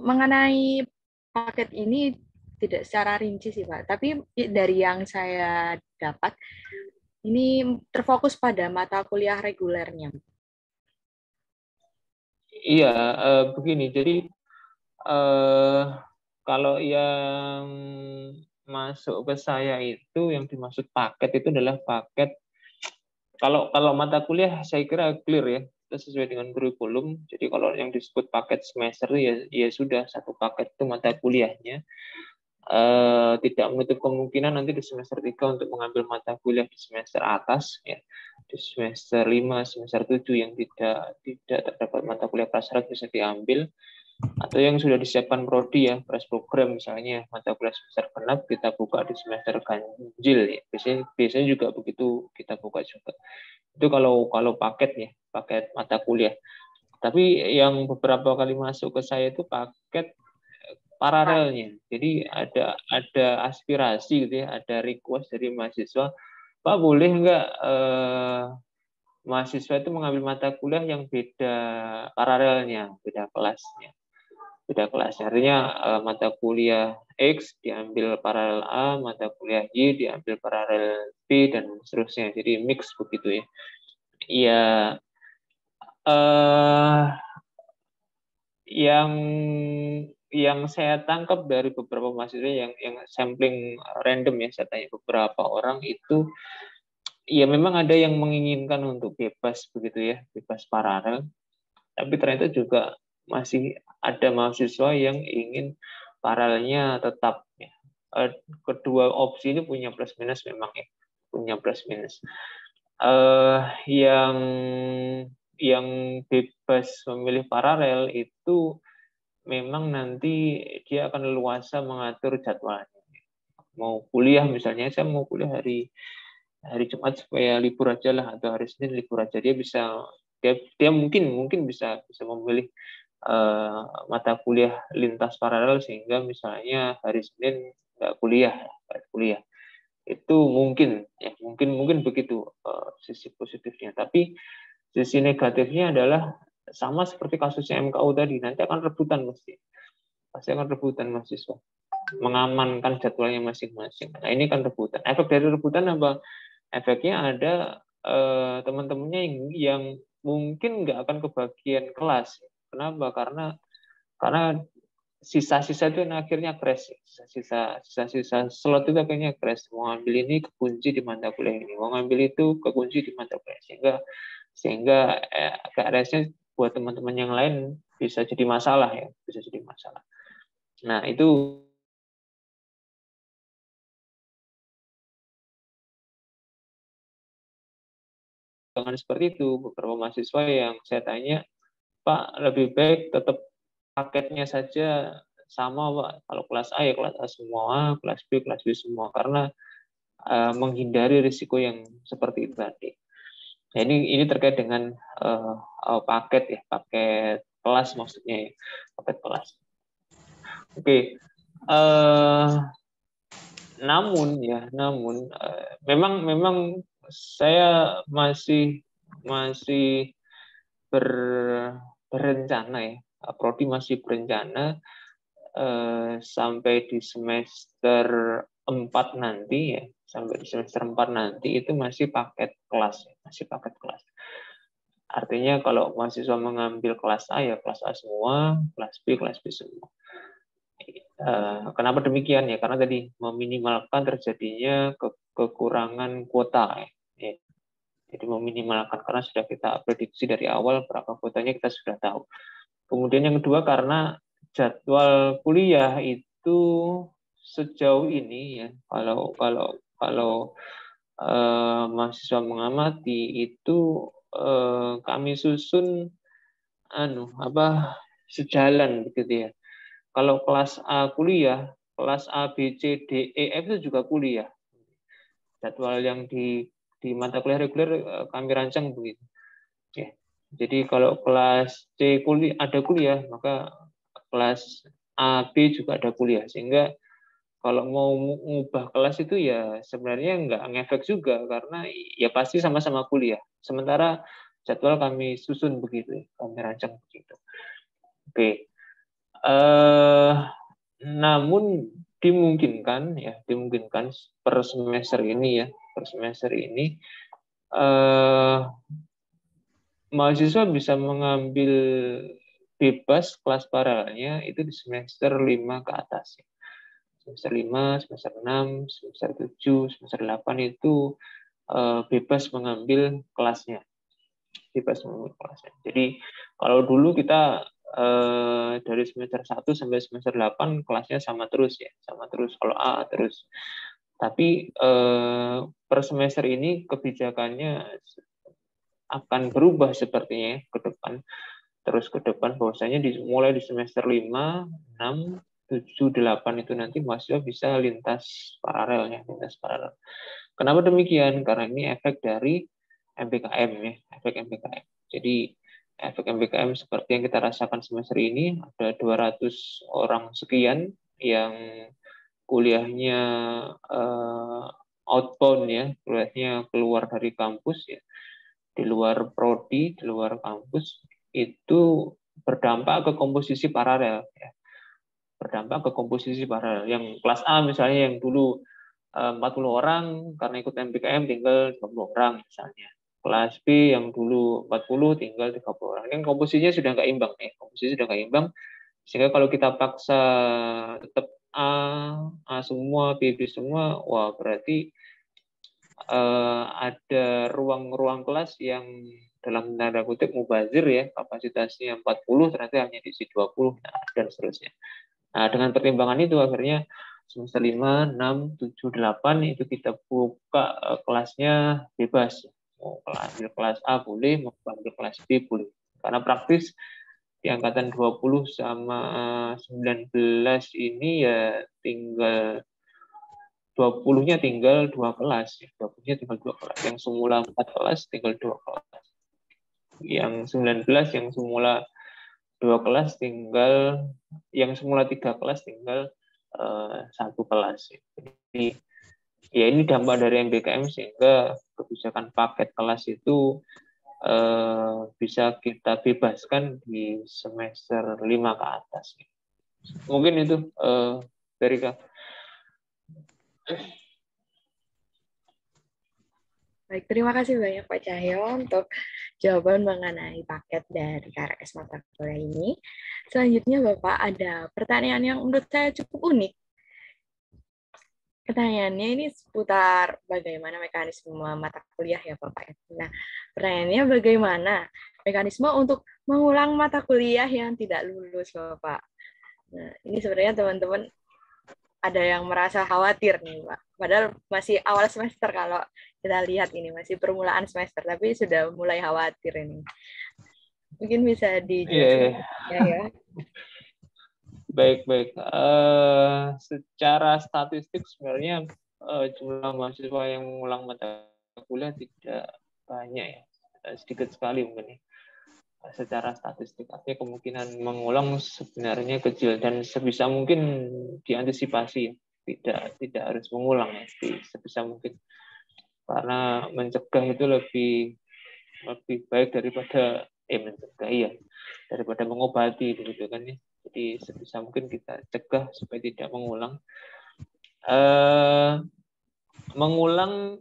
Mengenai paket ini tidak secara rinci sih Pak, tapi dari yang saya dapat ini terfokus pada mata kuliah regulernya. Iya, begini. Jadi kalau yang masuk ke saya itu yang dimaksud paket itu adalah paket. Kalau mata kuliah saya kira clear ya, kita sesuai dengan kurikulum. Jadi kalau yang disebut paket semester ya sudah satu paket itu mata kuliahnya. Tidak menutup kemungkinan nanti di semester 3 untuk mengambil mata kuliah di semester atas ya, di semester 5, semester 7 yang tidak terdapat mata kuliah prasyarat bisa diambil, atau yang sudah disiapkan prodi ya, press program misalnya mata kuliah semester genap kita buka di semester ganjil ya. Biasanya juga begitu kita buka juga. Itu kalau paket ya, paket mata kuliah. Tapi yang beberapa kali masuk ke saya itu paket paralelnya. Jadi ada aspirasi gitu ya, ada request dari mahasiswa, Pak boleh nggak mahasiswa itu mengambil mata kuliah yang beda paralelnya, beda kelasnya. Artinya mata kuliah X diambil paralel A, mata kuliah Y diambil paralel B, dan seterusnya. Jadi mix begitu ya. Ya, yang saya tangkap dari beberapa mahasiswa yang sampling random ya, saya tanya beberapa orang itu, ya memang ada yang menginginkan untuk bebas begitu ya, bebas paralel. Tapi ternyata juga masih ada mahasiswa yang ingin paralelnya tetap ya. Kedua opsi ini punya plus minus memang ya, punya plus minus. Yang bebas memilih paralel itu memang nanti dia akan leluasa mengatur jadwalnya. Mau kuliah misalnya, saya mau kuliah hari Jumat supaya libur aja lah, atau hari Senin libur aja, dia bisa dia mungkin bisa memilih mata kuliah lintas paralel sehingga misalnya hari Senin nggak kuliah. Itu mungkin ya, mungkin begitu sisi positifnya. Tapi sisi negatifnya adalah sama seperti kasusnya MKU tadi, nanti akan rebutan pasti akan rebutan mahasiswa mengamankan jadwalnya masing-masing. Nah ini kan rebutan. Efek dari rebutan apa? Efeknya ada teman-temannya yang mungkin nggak akan kebagian kelas. Kenapa? Karena sisa-sisa itu akhirnya crash. Sisa slot itu akhirnya crash. Mau ngambil ini kekunci di mata kuliah ini, mau ngambil itu kekunci di mata kuliah, sehingga KRS-nya buat teman-teman yang lain bisa jadi masalah ya, bisa jadi masalah. Nah itu dengan seperti itu, beberapa mahasiswa yang saya tanya, Pak lebih baik tetap paketnya saja sama Pak, kalau kelas A ya kelas A semua, kelas B semua, karena menghindari risiko yang seperti itu tadi. Nah, ini terkait dengan paket ya, paket kelas maksudnya ya, paket kelas. Oke. Namun memang saya masih berencana ya, prodi masih berencana sampai di semester 4 nanti ya, sampai di semester 4 nanti itu masih paket kelas. Artinya kalau mahasiswa mengambil kelas A ya kelas A semua, kelas B semua. Kenapa demikian ya? Karena tadi meminimalkan terjadinya kekurangan kuota ya. Jadi meminimalkan, karena sudah kita prediksi dari awal berapa kuotanya kita sudah tahu. Kemudian yang kedua, karena jadwal kuliah itu sejauh ini ya, kalau mahasiswa mengamati itu kami susun sejalan begitu ya. Kalau kelas A kuliah, kelas A, B, C, D, E, F itu juga kuliah. Jadwal yang di mata kuliah reguler kami rancang begitu. Ya. Jadi kalau kelas C ada kuliah, maka kelas A, B juga ada kuliah. Sehingga kalau mau mengubah kelas itu ya sebenarnya nggak ngefek juga, karena ya pasti sama-sama kuliah. Sementara jadwal kami susun begitu, kami rancang begitu. Oke. Namun dimungkinkan per semester ini mahasiswa bisa mengambil bebas kelas paralelnya itu di semester 5 ke atas. Semester 5, semester 6, semester 7, semester 8 itu bebas mengambil kelasnya. Jadi kalau dulu kita dari semester 1 sampai semester 8 kelasnya sama terus kalau A terus. Tapi per semester ini kebijakannya akan berubah sepertinya ke depan bahwasanya mulai di semester 5, 6, 7, 8 itu nanti mahasiswa bisa lintas paralel. Kenapa demikian? Karena ini efek dari MBKM ya, efek MBKM. Jadi efek MBKM seperti yang kita rasakan semester ini, ada 200 orang sekian yang kuliahnya outbound ya, kuliahnya keluar dari kampus ya, di luar prodi, di luar kampus, itu berdampak ke komposisi paralel ya. Yang kelas A misalnya yang dulu 40 orang, karena ikut MBKM tinggal 20 orang misalnya. Kelas B yang dulu 40 tinggal 30 orang. Kan komposisinya sudah nggak imbang. Sehingga kalau kita paksa tetap A semua, B semua, wah berarti ada ruang kelas yang dalam tanda kutip mubazir ya, kapasitasnya 40 ternyata hanya diisi 20 dan seterusnya. Nah, dengan pertimbangan itu akhirnya semester 5, 6, 7, 8 itu kita buka kelasnya bebas. Mau ambil kelas A boleh, mau ambil kelas B boleh. Karena praktis di angkatan 20 sama 19 ini ya tinggal 20-nya tinggal 2 kelas. 20-nya tinggal 2 kelas. Yang semula 4 kelas tinggal 2 kelas. Yang 19 yang semula 2 kelas tinggal, yang semula 3 kelas tinggal 1 kelas. Jadi ya ini dampak dari MBKM sehingga kebijakan paket kelas itu bisa kita bebaskan di semester 5 ke atas. Mungkin itu dari Kak. Baik, terima kasih banyak Pak Cahyo untuk jawaban mengenai paket dari KRS mata kuliah ini. Selanjutnya Bapak ada pertanyaan yang menurut saya cukup unik. Pertanyaannya ini seputar bagaimana mekanisme mata kuliah ya Bapak. Nah, pertanyaannya bagaimana mekanisme untuk mengulang mata kuliah yang tidak lulus Bapak. Nah, ini sebenarnya teman-teman ada yang merasa khawatir nih Pak. Padahal masih awal semester kalau kita lihat ini masih permulaan semester, tapi sudah mulai khawatir ini. Mungkin bisa dijelaskan ya. Baik. Secara statistik sebenarnya jumlah mahasiswa yang mengulang mata kuliah tidak banyak ya, sedikit sekali mungkin ya. Secara statistik, artinya kemungkinan mengulang sebenarnya kecil dan sebisa mungkin diantisipasi, tidak harus mengulang ya, sebisa mungkin, karena mencegah itu lebih baik daripada daripada mengobati begitu kan ya. Jadi sebisa mungkin kita cegah supaya tidak mengulang. Mengulang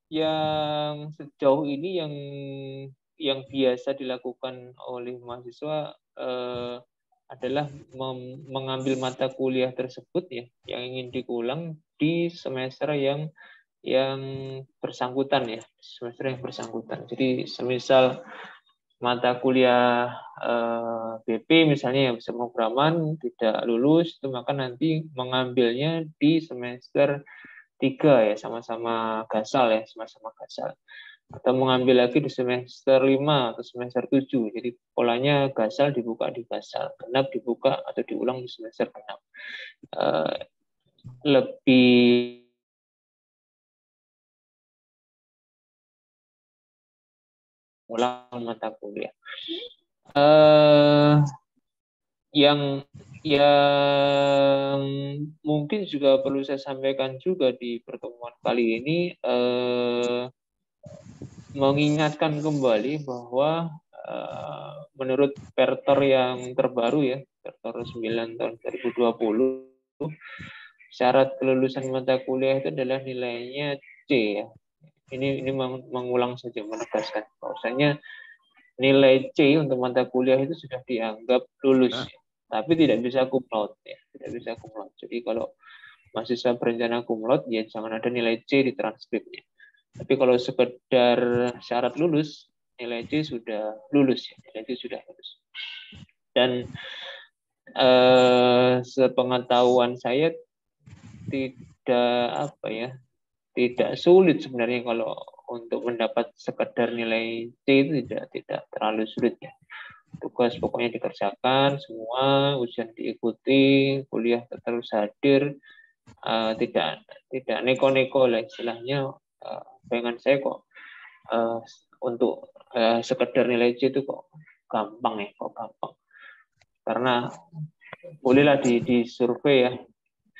yang sejauh ini yang biasa dilakukan oleh mahasiswa adalah mengambil mata kuliah tersebut ya yang ingin diulang di semester yang bersangkutan ya, Jadi semisal mata kuliah BP misalnya yang pemrograman tidak lulus, itu maka nanti mengambilnya di semester 3 ya, sama-sama gasal ya, sama-sama gasal. Atau mengambil lagi di semester 5 atau semester 7. Jadi polanya gasal dibuka di gasal, genap dibuka atau diulang di semester genap. Lebih ulang mata kuliah. Yang mungkin juga perlu saya sampaikan juga di pertemuan kali ini, mengingatkan kembali bahwa menurut Perter yang terbaru ya, Perter 9 tahun 2020, syarat kelulusan mata kuliah itu adalah nilainya C ya. Ini mengulang saja, menegaskan bahwasanya nilai C untuk mata kuliah itu sudah dianggap lulus, ya. Tapi tidak bisa cum laude ya, tidak bisa cum laude. Jadi kalau mahasiswa berencana cum laude ya jangan ada nilai C di transkripnya. Tapi kalau sekedar syarat lulus, nilai C sudah lulus ya, nilai C sudah lulus. Dan sepengetahuan saya tidak sulit sebenarnya kalau untuk mendapat sekedar nilai C itu tidak terlalu sulit ya. Tugas pokoknya dikerjakan semua, ujian diikuti, kuliah terus hadir, tidak neko-neko lah istilahnya. Bayangan saya kok untuk sekedar nilai C itu kok gampang ya, kok gampang. Karena bolehlah di survei ya,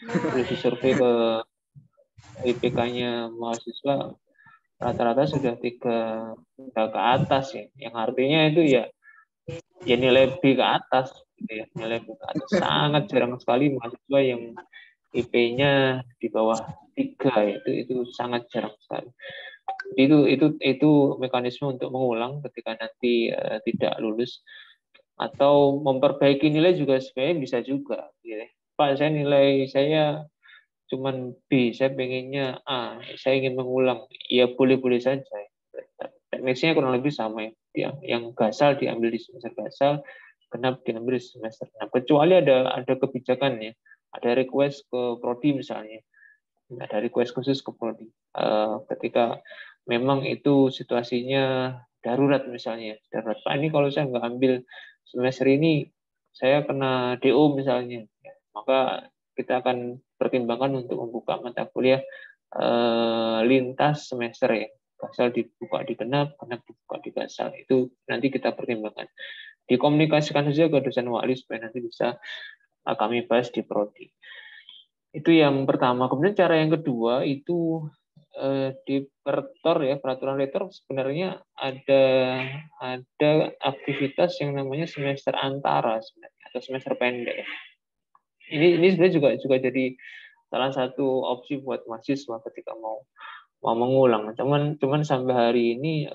boleh disurvei ke IPK-nya mahasiswa rata-rata sudah 3 ke atas ya, yang artinya itu ya nilai B ke atas gitu ya, nilai B ke atas. Sangat jarang sekali mahasiswa yang IP-nya di bawah 3 ya, itu sangat jarang sekali. Itu mekanisme untuk mengulang ketika nanti tidak lulus, atau memperbaiki nilai juga sebenarnya bisa juga gitu. Pak, nilai saya cuman B, saya pengennya A, saya ingin mengulang, ya boleh-boleh saja. Teknisnya kurang lebih sama ya. Yang gasal diambil di semester gasal, genap diambil di semester genap. Kecuali ada kebijakan ya, ada request ke prodi misalnya, ada request khusus ke prodi. Ketika memang itu situasinya darurat misalnya, darurat. Pak, ini kalau saya nggak ambil semester ini, saya kena DO misalnya, ya, maka kita akan pertimbangkan untuk membuka mata kuliah lintas semester ya. Gasal dibuka di genap, genap dibuka di gasal. Itu nanti kita pertimbangkan. Dikomunikasikan saja ke dosen wali supaya nanti bisa kami bahas di prodi. Itu yang pertama. Kemudian cara yang kedua itu di Perter ya, peraturan rektor sebenarnya ada aktivitas yang namanya semester antara sebenarnya, atau semester pendek. Ini sebenarnya juga jadi salah satu opsi buat mahasiswa ketika mau mengulang. Cuman sampai hari ini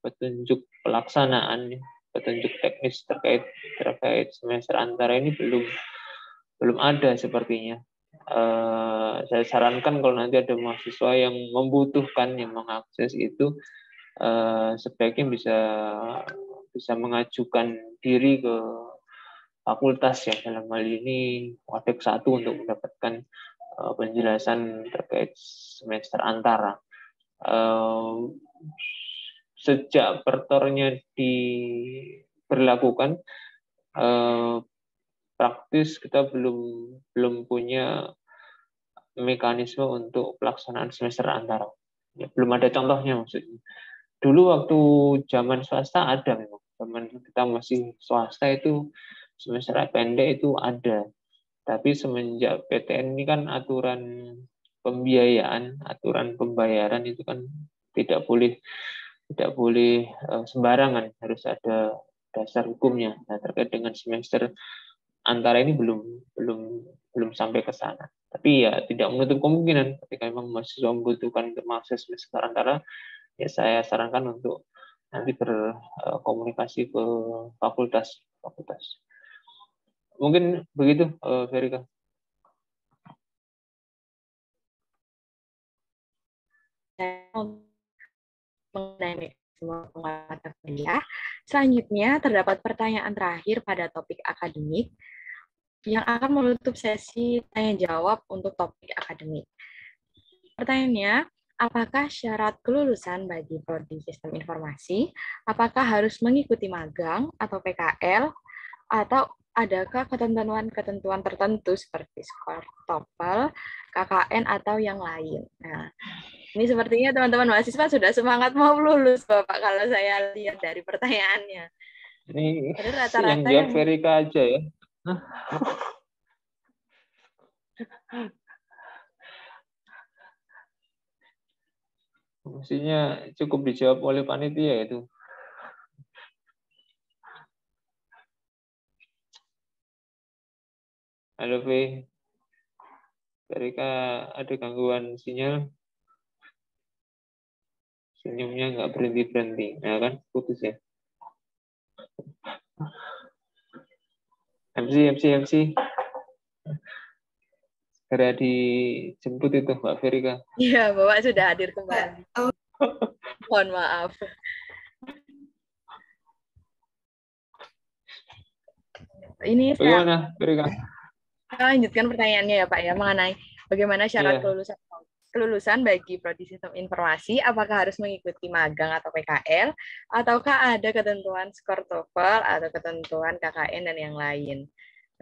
petunjuk pelaksanaan, petunjuk teknis terkait semester antara ini belum ada sepertinya. Saya sarankan kalau nanti ada mahasiswa yang membutuhkan, yang mengakses itu, sebaiknya bisa mengajukan diri ke fakultas ya, dalam hal ini Wadek 1 untuk mendapatkan penjelasan terkait semester antara. Sejak pertornya diberlakukan, praktis kita belum punya mekanisme untuk pelaksanaan semester antara. Ya, belum ada contohnya maksudnya. Dulu waktu zaman swasta ada memang. Zaman kita masih swasta itu semester pendek itu ada. Tapi semenjak PTN ini kan aturan pembiayaan, aturan pembayaran itu kan tidak boleh sembarangan, harus ada dasar hukumnya. Nah, terkait dengan semester antara ini belum sampai ke sana. Tapi ya tidak menutup kemungkinan ketika memang mahasiswa membutuhkan untuk mengakses semester antara, ya saya sarankan untuk nanti berkomunikasi ke fakultas. Mungkin begitu, Verika. Mengenai semua mata kuliah. Selanjutnya terdapat pertanyaan terakhir pada topik akademik yang akan menutup sesi tanya jawab untuk topik akademik. Pertanyaannya, apakah syarat kelulusan bagi prodi sistem informasi, apakah harus mengikuti magang atau PKL, atau adakah ketentuan-ketentuan tertentu seperti skor TOEFL, KKN, atau yang lain? Nah, ini sepertinya teman-teman mahasiswa sudah semangat mau lulus, Bapak, kalau saya lihat dari pertanyaannya. Ini rata-rata yang jawab Verika aja ya. Mestinya cukup dijawab oleh panitia itu. Halo V, Verika ada gangguan sinyal? Senyumnya nggak berhenti-berhenti, nah kan putus ya. MC. Segera dijemput itu Mbak Verika. Iya, Bapak sudah hadir kembali. Mohon maaf. Ini Bagaimana, Verika? Saya lanjutkan pertanyaannya ya Pak ya, mengenai bagaimana syarat kelulusan bagi prodi sistem informasi, apakah harus mengikuti magang atau PKL, ataukah ada ketentuan skor TOEFL atau ketentuan KKN dan yang lain.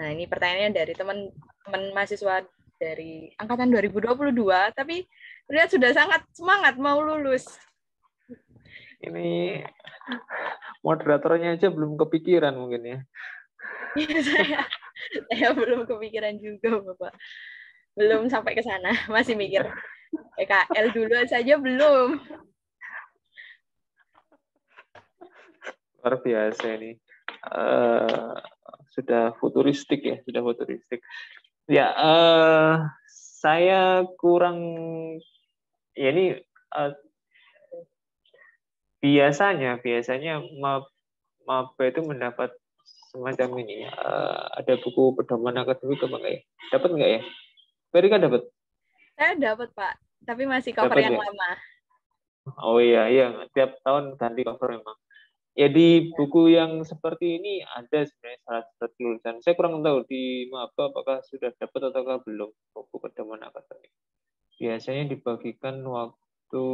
Nah, ini pertanyaannya dari teman-teman mahasiswa dari angkatan 2022, tapi terlihat sudah sangat semangat mau lulus. Ini moderatornya aja belum kepikiran mungkin ya. Saya belum kepikiran juga, Bapak. Belum sampai ke sana, masih mikir PKL dulu saja belum. Luar biasa ini. Sudah futuristik ya, sudah futuristik. Ya, saya kurang ya ini biasanya maba itu mendapat semacam ini. Ada buku pedoman akademik apa enggak ya? Dapat enggak ya? Verika dapat? Saya dapat, Pak, tapi masih cover yang lama. Oh iya, tiap tahun ganti cover memang. Ya di buku yang seperti ini ada sebenarnya syarat kelulusan. Saya kurang tahu di maba apakah sudah dapat ataukah belum buku pedoman akademik. Biasanya dibagikan waktu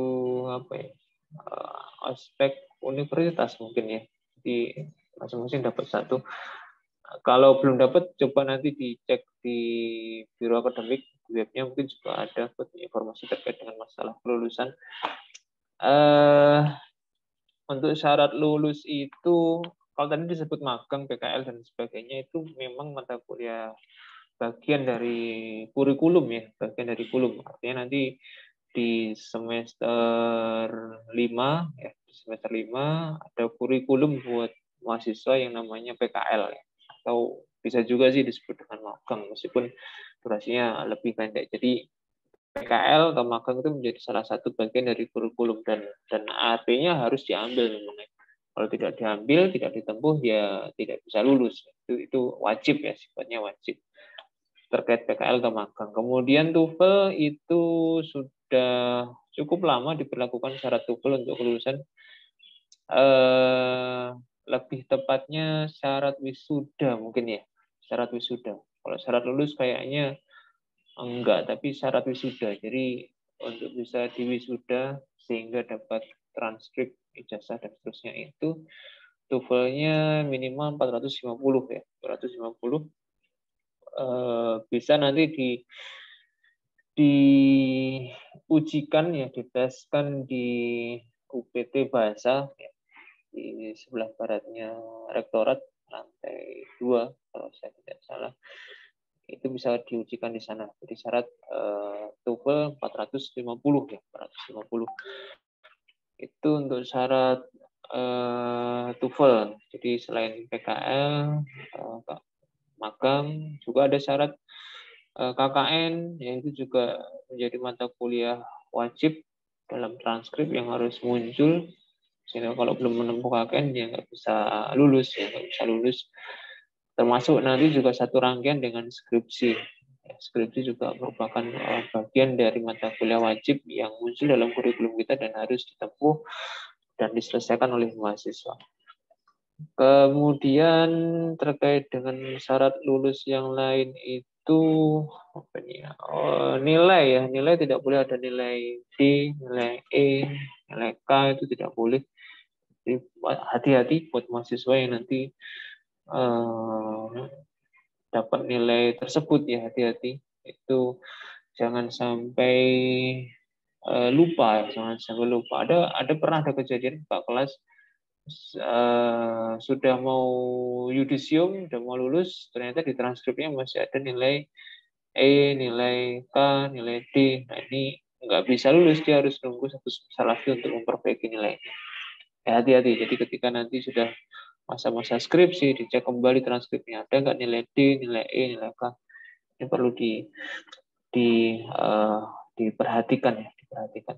apa ya? Aspek universitas mungkin ya. Di masing-masing dapat satu. Kalau belum dapat, coba nanti dicek di biro akademik webnya, mungkin juga ada informasi terkait dengan masalah kelulusan. Untuk syarat lulus itu, kalau tadi disebut magang, PKL, dan sebagainya, itu memang mata kuliah bagian dari kurikulum ya, bagian dari kurikulum. Artinya nanti di semester 5, ya, di semester 5 ada kurikulum buat mahasiswa yang namanya PKL, ya. Atau bisa juga sih disebut dengan magang, meskipun durasinya lebih pendek. Jadi PKL atau magang itu menjadi salah satu bagian dari kurikulum dan artinya harus diambil memang. Kalau tidak diambil, tidak ditempuh, ya tidak bisa lulus. Itu wajib ya, sifatnya wajib terkait PKL atau magang. Kemudian TOEFL itu sudah cukup lama diberlakukan syarat TOEFL untuk kelulusan. Lebih tepatnya syarat wisuda mungkin ya, syarat wisuda. Kalau syarat lulus kayaknya enggak, tapi syarat wisuda. Jadi untuk bisa diwisuda sehingga dapat transkrip, ijazah dan seterusnya itu TOEFL-nya minimal 450 ya. 450 bisa nanti diujikan ya, diteskan di UPT Bahasa ya, di sebelah baratnya Rektorat lantai 2 kalau saya tidak salah. Itu bisa diujikan di sana. Jadi syarat TOEFL 450 ya, 450. Itu untuk syarat TOEFL. Jadi selain PKL, magang, juga ada syarat KKN, yang itu juga menjadi mata kuliah wajib dalam transkrip yang harus muncul. Sehingga kalau belum menempuh KKN, ya nggak bisa lulus, ya nggak bisa lulus. Termasuk nanti juga satu rangkaian dengan skripsi. Skripsi juga merupakan bagian dari mata kuliah wajib yang muncul dalam kurikulum kita dan harus ditempuh dan diselesaikan oleh mahasiswa. Kemudian terkait dengan syarat lulus yang lain itu apa nih ya? Nilai ya, nilai tidak boleh ada nilai D, nilai E, nilai K, itu tidak boleh. Jadi hati-hati buat mahasiswa yang nanti dapat nilai tersebut ya, hati-hati. Itu jangan sampai lupa ya, jangan sampai lupa. Ada pernah ada kejadian Pak kelas sudah mau yudisium, sudah mau lulus, ternyata di transkripnya masih ada nilai E, nilai K, nilai D. Nah, ini nggak bisa lulus, dia harus nunggu satu semester lagi untuk memperbaiki nilainya. Ya, hati-hati. Jadi ketika nanti sudah masa-masa skripsi, dicek kembali transkripnya, ada nggak nilai D, nilai E, nilai K. Ini perlu diperhatikan ya, diperhatikan.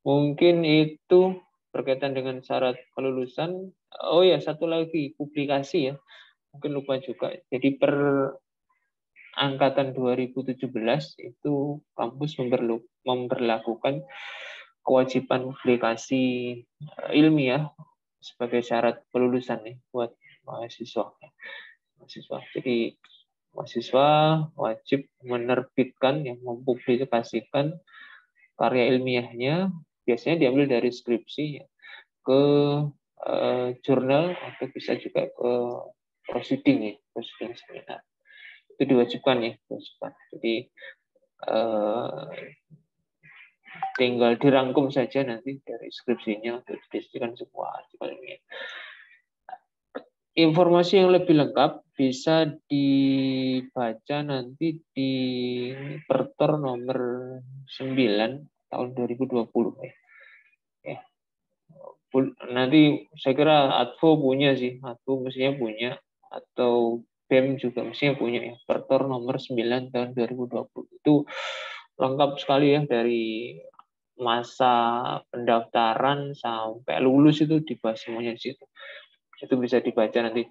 Mungkin itu berkaitan dengan syarat kelulusan. Oh ya, satu lagi, publikasi ya. Mungkin lupa juga. Jadi per angkatan 2017 itu kampus memberlakukan kewajiban publikasi ilmiah sebagai syarat kelulusan nih buat mahasiswa. Jadi mahasiswa wajib menerbitkan, yang mempublikasikan karya ilmiahnya, biasanya diambil dari skripsi ya, ke jurnal atau bisa juga ke proceeding ya, proceeding seminar. Itu diwajibkan ya, diwajibkan. Jadi tinggal dirangkum saja nanti dari skripsinya untuk didiskusikan sebuah artikel ilmiah. Informasi yang lebih lengkap bisa dibaca nanti di Pertor nomor 9 tahun 2020 ya. Nanti saya kira Advo punya sih, Advo mestinya punya, atau BEM juga mestinya punya ya. Pertor nomor 9 tahun 2020 itu lengkap sekali ya, dari masa pendaftaran sampai lulus itu dibahas semuanya di situ. Itu bisa dibaca nanti,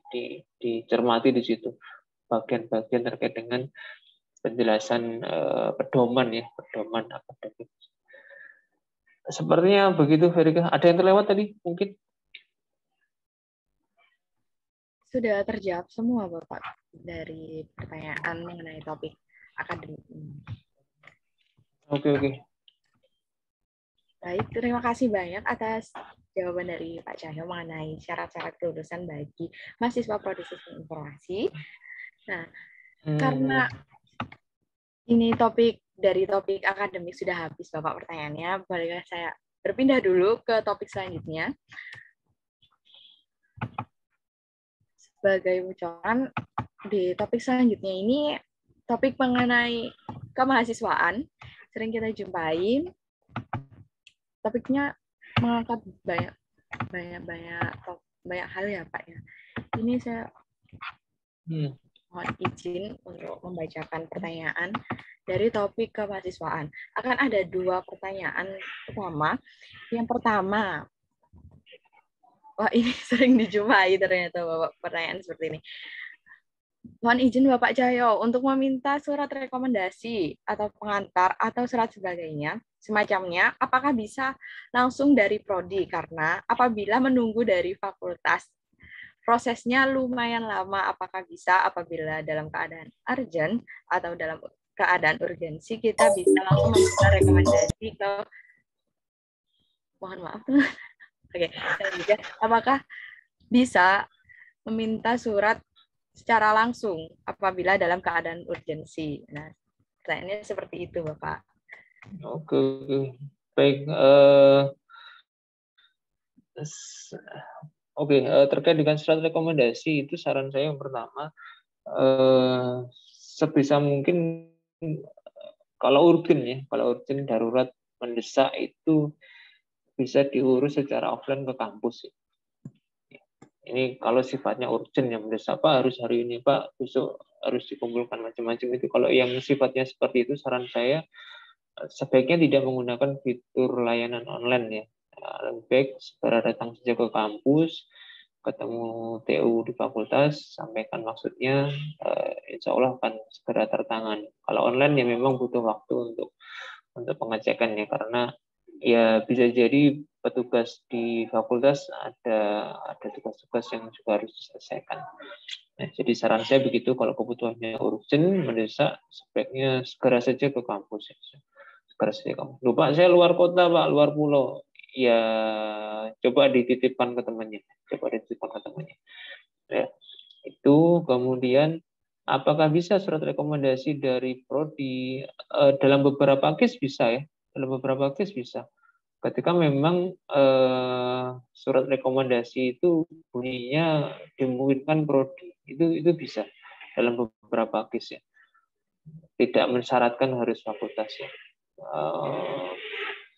dicermati di situ bagian-bagian terkait dengan penjelasan pedoman ya, pedoman akademik. Sepertinya begitu, Verika. Ada yang terlewat tadi mungkin? Sudah terjawab semua Bapak dari pertanyaan mengenai topik akademik ini. Oke. Baik, terima kasih banyak atas jawaban dari Pak Cahyo mengenai syarat-syarat kelulusan bagi mahasiswa prodi sistem informasi. Nah, karena ini topik akademik sudah habis Bapak pertanyaannya, bolehkah saya berpindah dulu ke topik selanjutnya? Sebagai bocoran, di topik selanjutnya ini topik mengenai kemahasiswaan, sering kita jumpai. Topiknya mengangkat banyak hal ya Pak ya. Ini saya mohon izin untuk membacakan pertanyaan dari topik kemahasiswaan. Akan ada 2 pertanyaan utama. Yang pertama, wah ini sering dijumpai ternyata Bapak pertanyaan seperti ini. Mohon izin Bapak Cahyo untuk meminta surat rekomendasi atau pengantar atau surat sebagainya, semacamnya, apakah bisa langsung dari prodi? Karena apabila menunggu dari fakultas, prosesnya lumayan lama. Apakah bisa apabila dalam keadaan urgent atau dalam keadaan urgensi kita bisa langsung meminta rekomendasi ke, mohon maaf. Oke, apakah bisa meminta surat secara langsung apabila dalam keadaan urgensi? Nah, pertanyaannya seperti itu, Bapak. Oke. Baik. Terkait dengan surat rekomendasi, itu saran saya yang pertama, sebisa mungkin kalau urgen darurat mendesak itu bisa diurus secara offline ke kampus. Ini kalau sifatnya urgent yang mendesak, Pak harus hari ini, Pak besok harus dikumpulkan macam-macam itu. Kalau yang sifatnya seperti itu, saran saya sebaiknya tidak menggunakan fitur layanan online ya. Lebih baik segera datang saja ke kampus, ketemu TU di fakultas, sampaikan maksudnya, insya Allah akan segera tertangani. Kalau online ya memang butuh waktu untuk pengecekannya, karena ya bisa jadi petugas di fakultas ada tugas-tugas yang juga harus diselesaikan. Nah, jadi saran saya begitu, kalau kebutuhannya urgent, mendesak, sebaiknya segera saja ke kampus. Segera saja kampus. Loh Pak, saya luar kota Pak, luar pulau. Ya, coba dititipkan ke temannya. Ya, itu kemudian apakah bisa surat rekomendasi dari prodi? Dalam beberapa case bisa ya, dalam beberapa case bisa. Ketika memang surat rekomendasi itu bunyinya dimungkinkan prodi, itu bisa dalam beberapa case ya. Tidak mensyaratkan harus fakultas ya.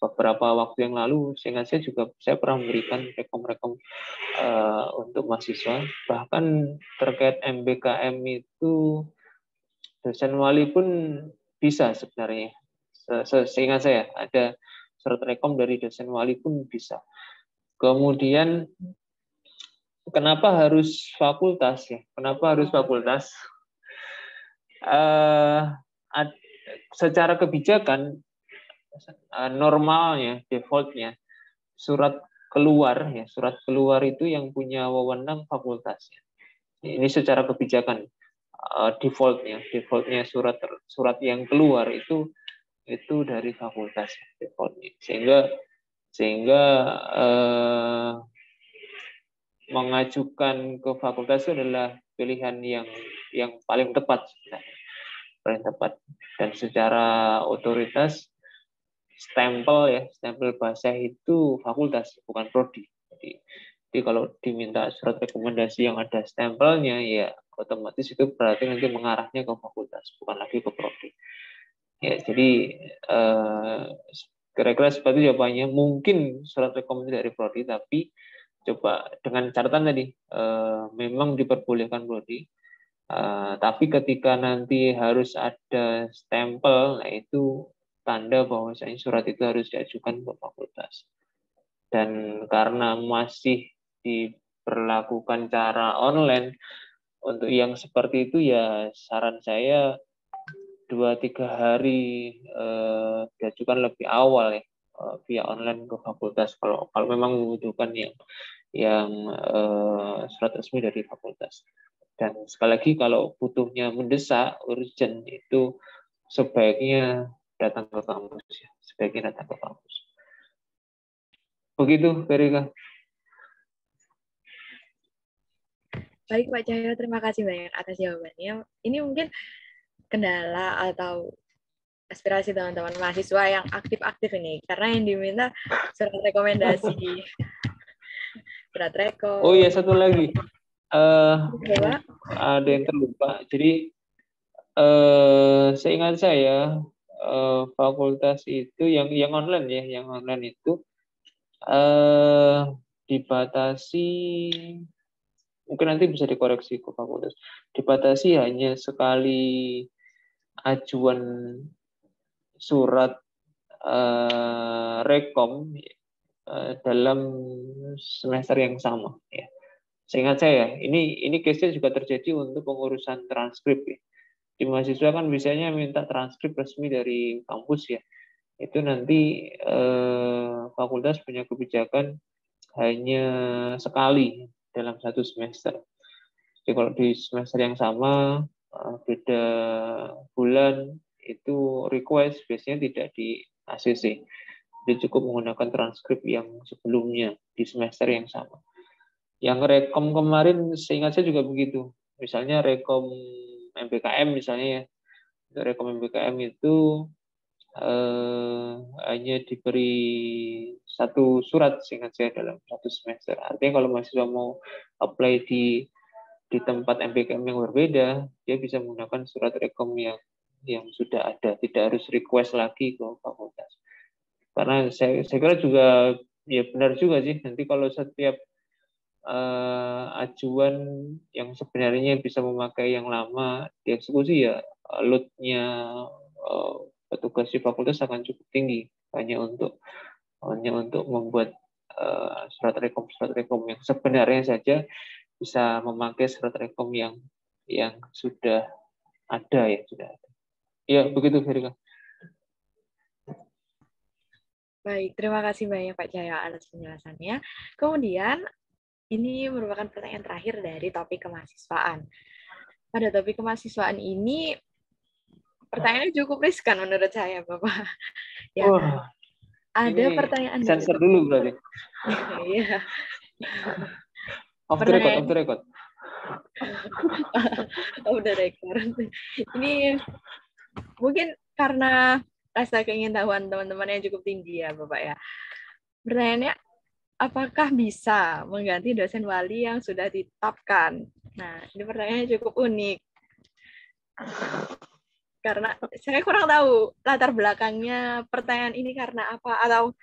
Beberapa waktu yang lalu, seingat saya pernah memberikan rekom-rekom untuk mahasiswa. Bahkan terkait MBKM itu dosen wali pun bisa sebenarnya. Seingat saya ada surat rekom dari dosen wali pun bisa. Kemudian kenapa harus fakultas ya? Kenapa harus fakultas? Secara kebijakan normalnya, defaultnya surat keluar itu yang punya wewenang fakultas. Ini secara kebijakan defaultnya surat yang keluar itu dari fakultas defaultnya, sehingga mengajukan ke fakultas itu adalah pilihan yang paling tepat sebenarnya, paling tepat. Dan secara otoritas stempel bahasa itu fakultas, bukan prodi. Jadi kalau diminta surat rekomendasi yang ada stempelnya, ya otomatis itu berarti nanti mengarahnya ke fakultas, bukan lagi ke prodi. Ya, jadi kira-kira seperti jawabannya. Mungkin surat rekomendasi dari prodi, tapi coba dengan catatan tadi, memang diperbolehkan prodi, tapi ketika nanti harus ada stempel, nah itu tanda bahwasanya surat itu harus diajukan ke fakultas. Dan karena masih diberlakukan cara online, untuk yang seperti itu ya saran saya 2-3 hari diajukan lebih awal ya, via online ke fakultas kalau memang membutuhkan yang surat resmi dari fakultas. Dan sekali lagi kalau butuhnya mendesak, urgent, itu sebaiknya datang ke kampus ya. Begitu, Verika. Baik Pak Cahyo, terima kasih banyak atas jawabannya. Ini mungkin kendala atau aspirasi teman-teman mahasiswa yang aktif-aktif ini, karena yang diminta surat rekomendasi, surat rekom. Oh iya, satu lagi. Ada yang terlupa. Jadi seingat saya fakultas itu yang online ya, yang online itu dibatasi, mungkin nanti bisa dikoreksi ke fakultas, dibatasi hanya sekali ajuan surat rekom dalam semester yang sama ya. Seingat saya, ini case-nya juga terjadi untuk pengurusan transkrip ya. Di mahasiswa kan biasanya minta transkrip resmi dari kampus ya. Itu nanti fakultas punya kebijakan hanya sekali dalam satu semester. Jadi kalau di semester yang sama, beda bulan, itu request biasanya tidak di ACC. Jadi cukup menggunakan transkrip yang sebelumnya di semester yang sama. Yang rekom kemarin seingat saya juga begitu. Misalnya rekom MBKM misalnya ya. Rekom MBKM itu hanya diberi satu surat seingat saya dalam satu semester. Artinya kalau mahasiswa mau apply di tempat MBKM yang berbeda, dia bisa menggunakan surat rekom yang sudah ada, tidak harus request lagi ke fakultas. Karena saya kira juga ya benar juga sih, nanti kalau setiap ajuan yang sebenarnya bisa memakai yang lama dieksekusi ya load-nya petugas di fakultas akan cukup tinggi hanya untuk membuat surat rekom yang sebenarnya saja bisa memakai surat rekom yang sudah ada ya, sudah ada. Ya begitu, Verika. Baik, terima kasih banyak Pak Cahyo atas penjelasannya. Kemudian, ini merupakan pertanyaan terakhir dari topik kemahasiswaan. Pada topik kemahasiswaan ini, pertanyaannya cukup riskan menurut saya, Bapak. Ya, Wah, ada ini pertanyaan dari sensor dulu berarti. Iya. Off the record, off the record. Udah record. Ini mungkin karena rasa keingintahuan teman-teman yang cukup tinggi ya, Bapak ya. Pertanyaannya, apakah bisa mengganti dosen wali yang sudah ditetapkan? Nah, ini pertanyaannya cukup unik. Karena saya kurang tahu latar belakangnya pertanyaan ini karena apa, atau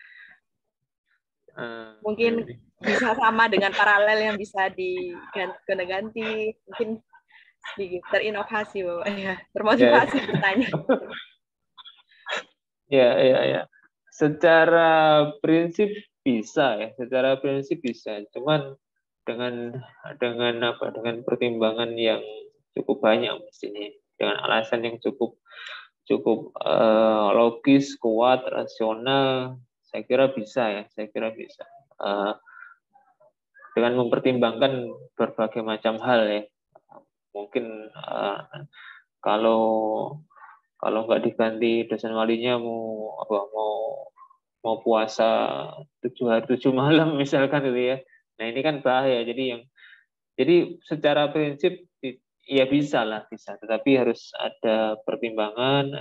mungkin bisa sama dengan paralel yang bisa diganti, mungkin sedikit terinovasi, Bapak ya, termotivasi bertanya. Ya. Secara prinsip bisa ya, Cuman dengan pertimbangan yang cukup banyak mestinya, dengan alasan yang cukup logis, kuat, rasional, saya kira bisa. Dengan mempertimbangkan berbagai macam hal ya. Mungkin kalau nggak diganti dosen walinya mau puasa 7 hari 7 malam misalkan gitu ya. Nah ini kan bahaya. Jadi secara prinsip ya bisa. Tetapi harus ada pertimbangan,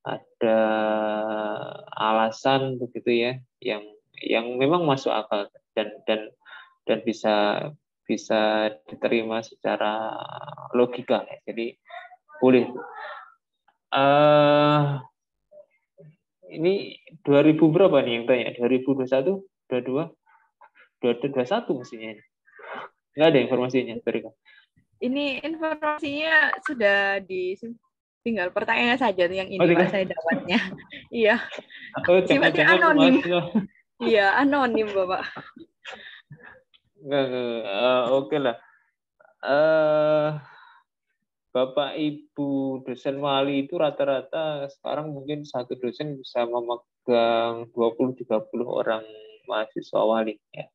ada alasan begitu ya, yang memang masuk akal dan bisa diterima secara logika. Jadi boleh. Ini 2000 berapa nih yang tanya? 2021, 22, 2021 mestinya ini. Nggak ada informasinya, berikan. Ini informasinya sudah tinggal pertanyaannya saja yang ini Pak saya dapatnya. Iya. Sifatnya anonim. Iya, anonim Bapak. Nggak. Oke lah. Bapak Ibu dosen wali itu rata-rata sekarang mungkin satu dosen bisa memegang 20-30 orang mahasiswa wali ya.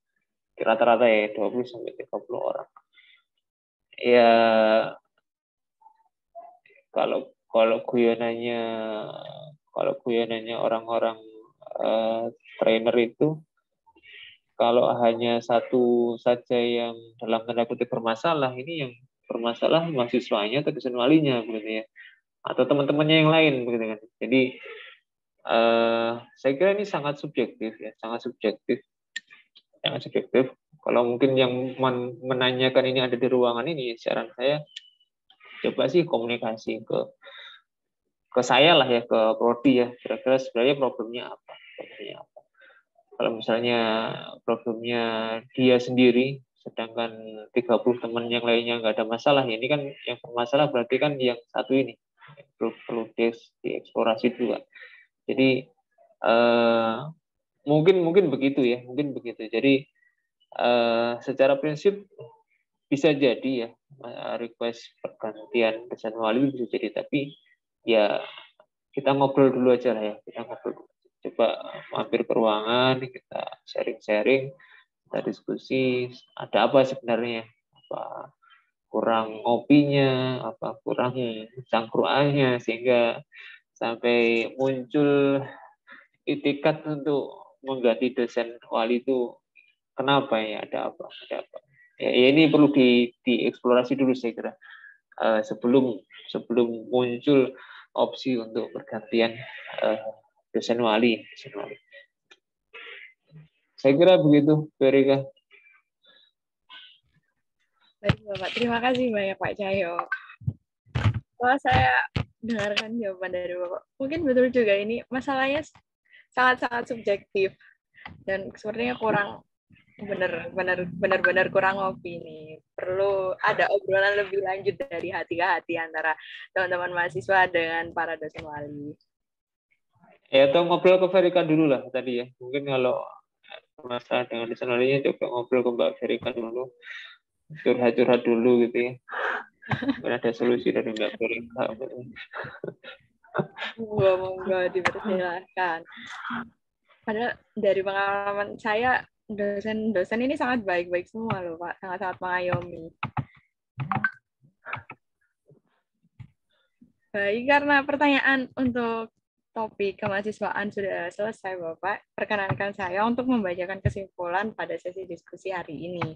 Rata-rata ya 20-30 orang. Ya kalau guyonannya orang-orang trainer itu, kalau hanya satu saja yang dalam tanda kutip bermasalah, ini yang bermasalah mahasiswanya atau dosen walinya begitu ya, atau teman-temannya yang lain begitu kan. Jadi saya kira ini sangat subjektif. Kalau mungkin yang menanyakan ini ada di ruangan ini, saran saya coba sih komunikasi ke saya lah ya, ke prodi ya, kira-kira sebenarnya problemnya apa. Kalau misalnya problemnya dia sendiri, sedangkan 30 teman yang lainnya nggak ada masalah, ya ini kan yang bermasalah berarti kan yang satu ini perlu dieksplorasi juga. Jadi mungkin begitu ya, Jadi secara prinsip bisa jadi ya request pergantian dosen wali bisa jadi, tapi ya kita ngobrol dulu aja lah ya, coba mampir ke ruangan, kita sharing-sharing, kita diskusi ada apa sebenarnya, apa kurang ngopinya, apa kurang cangkruannya, sehingga sampai muncul itikat untuk mengganti dosen wali itu kenapa ya, ada apa. Ya, ini perlu dieksplorasi dulu saya kira, sebelum muncul opsi untuk pergantian dosen wali. Saya kira begitu, Berika. Baik Bapak, terima kasih banyak Pak Cahyo. Kalau saya dengarkan jawaban dari Bapak, mungkin betul juga ini masalahnya sangat-sangat subjektif dan sepertinya kurang benar-benar kurang opini. Perlu ada obrolan lebih lanjut dari hati ke hati antara teman-teman mahasiswa dengan para dosen wali. Ya, atau ngobrol ke Verika dulu lah tadi ya. Mungkin kalau masalah dengan dosen walinya coba ngobrol ke Mbak Verika dulu. Curhat-curhat dulu gitu ya. Mungkin ada solusi dari Mbak Verika. Monggo dipersilakan. Padahal dari pengalaman saya, dosen ini sangat baik-baik semua loh, Pak. Sangat-sangat mengayomi. Baik, karena pertanyaan untuk topik kemahasiswaan sudah selesai, Bapak. Perkenankan saya untuk membacakan kesimpulan pada sesi diskusi hari ini.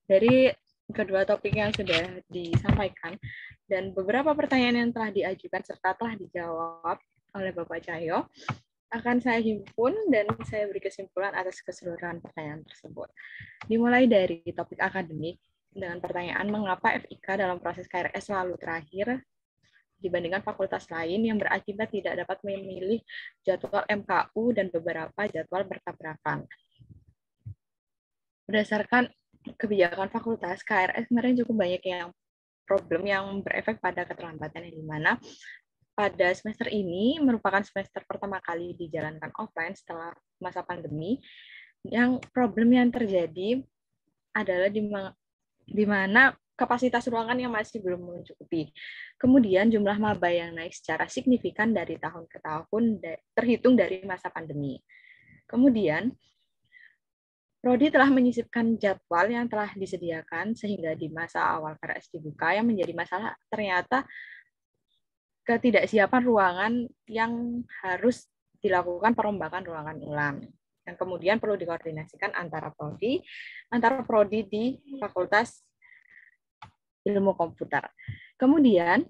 Dari kedua topik yang sudah disampaikan, dan beberapa pertanyaan yang telah diajukan serta telah dijawab oleh Bapak Cahyo, akan saya himpun dan saya beri kesimpulan atas keseluruhan pertanyaan tersebut. Dimulai dari topik akademik, dengan pertanyaan mengapa FIK dalam proses KRS selalu terakhir dibandingkan fakultas lain yang berakibat tidak dapat memilih jadwal MKU dan beberapa jadwal bertabrakan. Berdasarkan kebijakan fakultas, KRS kemarin cukup banyak yang problem yang berefek pada keterlambatan, yang dimana pada semester ini merupakan semester pertama kali dijalankan offline setelah masa pandemi. Yang problem yang terjadi adalah di mana kapasitas ruangan yang masih belum mencukupi. Kemudian jumlah maba yang naik secara signifikan dari tahun ke tahun terhitung dari masa pandemi. Kemudian Prodi telah menyisipkan jadwal yang telah disediakan sehingga di masa awal KRS dibuka, yang menjadi masalah ternyata ketidaksiapan ruangan yang harus dilakukan perombakan ruangan ulang. Dan kemudian perlu dikoordinasikan antara prodi di Fakultas Ilmu Komputer. Kemudian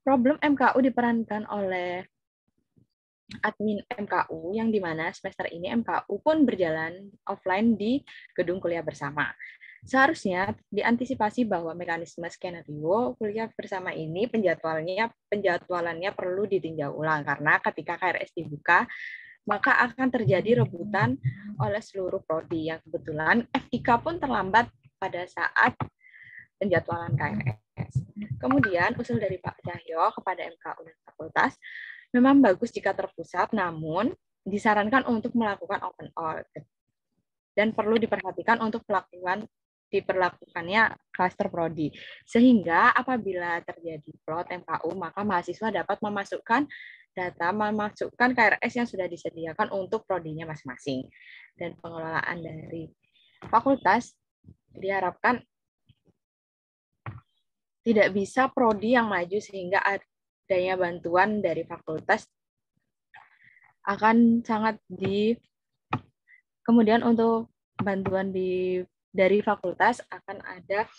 problem MKU diperankan oleh admin MKU, yang dimana semester ini MKU pun berjalan offline di gedung kuliah bersama. Seharusnya diantisipasi bahwa mekanisme skenario kuliah bersama ini penjadwalannya perlu ditinjau ulang, karena ketika KRS dibuka maka akan terjadi rebutan oleh seluruh prodi, yang kebetulan FIK pun terlambat pada saat penjadwalan KRS. Kemudian usul dari Pak Cahyo kepada MKU dan fakultas, memang bagus jika terpusat, namun disarankan untuk melakukan open audit dan perlu diperhatikan untuk diperlakukannya klaster prodi, sehingga apabila terjadi plot MKU maka mahasiswa dapat memasukkan KRS yang sudah disediakan untuk prodinya masing-masing. Dan pengelolaan dari fakultas diharapkan tidak bisa prodi yang maju, sehingga adanya bantuan dari fakultas akan sangat kemudian untuk bantuan dari fakultas akan ada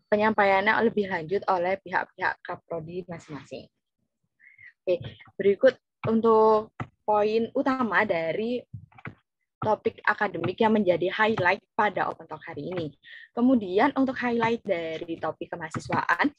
penyampaiannya lebih lanjut oleh pihak-pihak kaprodi masing-masing. Oke, berikut untuk poin utama dari topik akademik yang menjadi highlight pada Open Talk hari ini. Kemudian untuk highlight dari topik kemahasiswaan,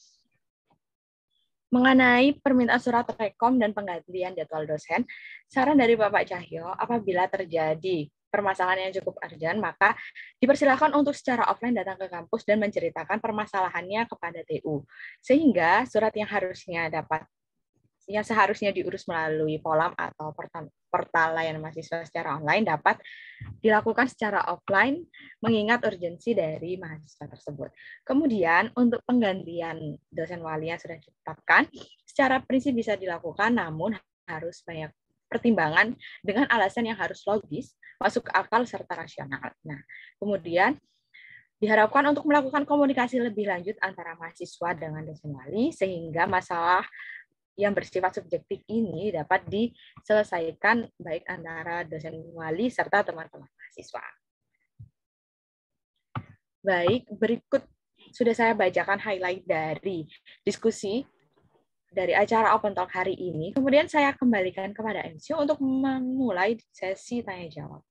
mengenai permintaan surat rekom dan penggantian jadwal dosen, saran dari Bapak Cahyo, apabila terjadi permasalahan yang cukup urgent, maka dipersilakan untuk secara offline datang ke kampus dan menceritakan permasalahannya kepada TU. Sehingga surat yang seharusnya diurus melalui Polam atau portal layanan mahasiswa secara online dapat dilakukan secara offline, mengingat urgensi dari mahasiswa tersebut. Kemudian untuk penggantian dosen wali yang sudah ditetapkan, secara prinsip bisa dilakukan, namun harus banyak pertimbangan dengan alasan yang harus logis, masuk akal, serta rasional. Nah, kemudian diharapkan untuk melakukan komunikasi lebih lanjut antara mahasiswa dengan dosen wali, sehingga masalah yang bersifat subjektif ini dapat diselesaikan baik antara dosen wali serta teman-teman mahasiswa. Baik, berikut sudah saya bacakan highlight dari diskusi dari acara Open Talk hari ini. Kemudian saya kembalikan kepada MC untuk memulai sesi tanya jawab.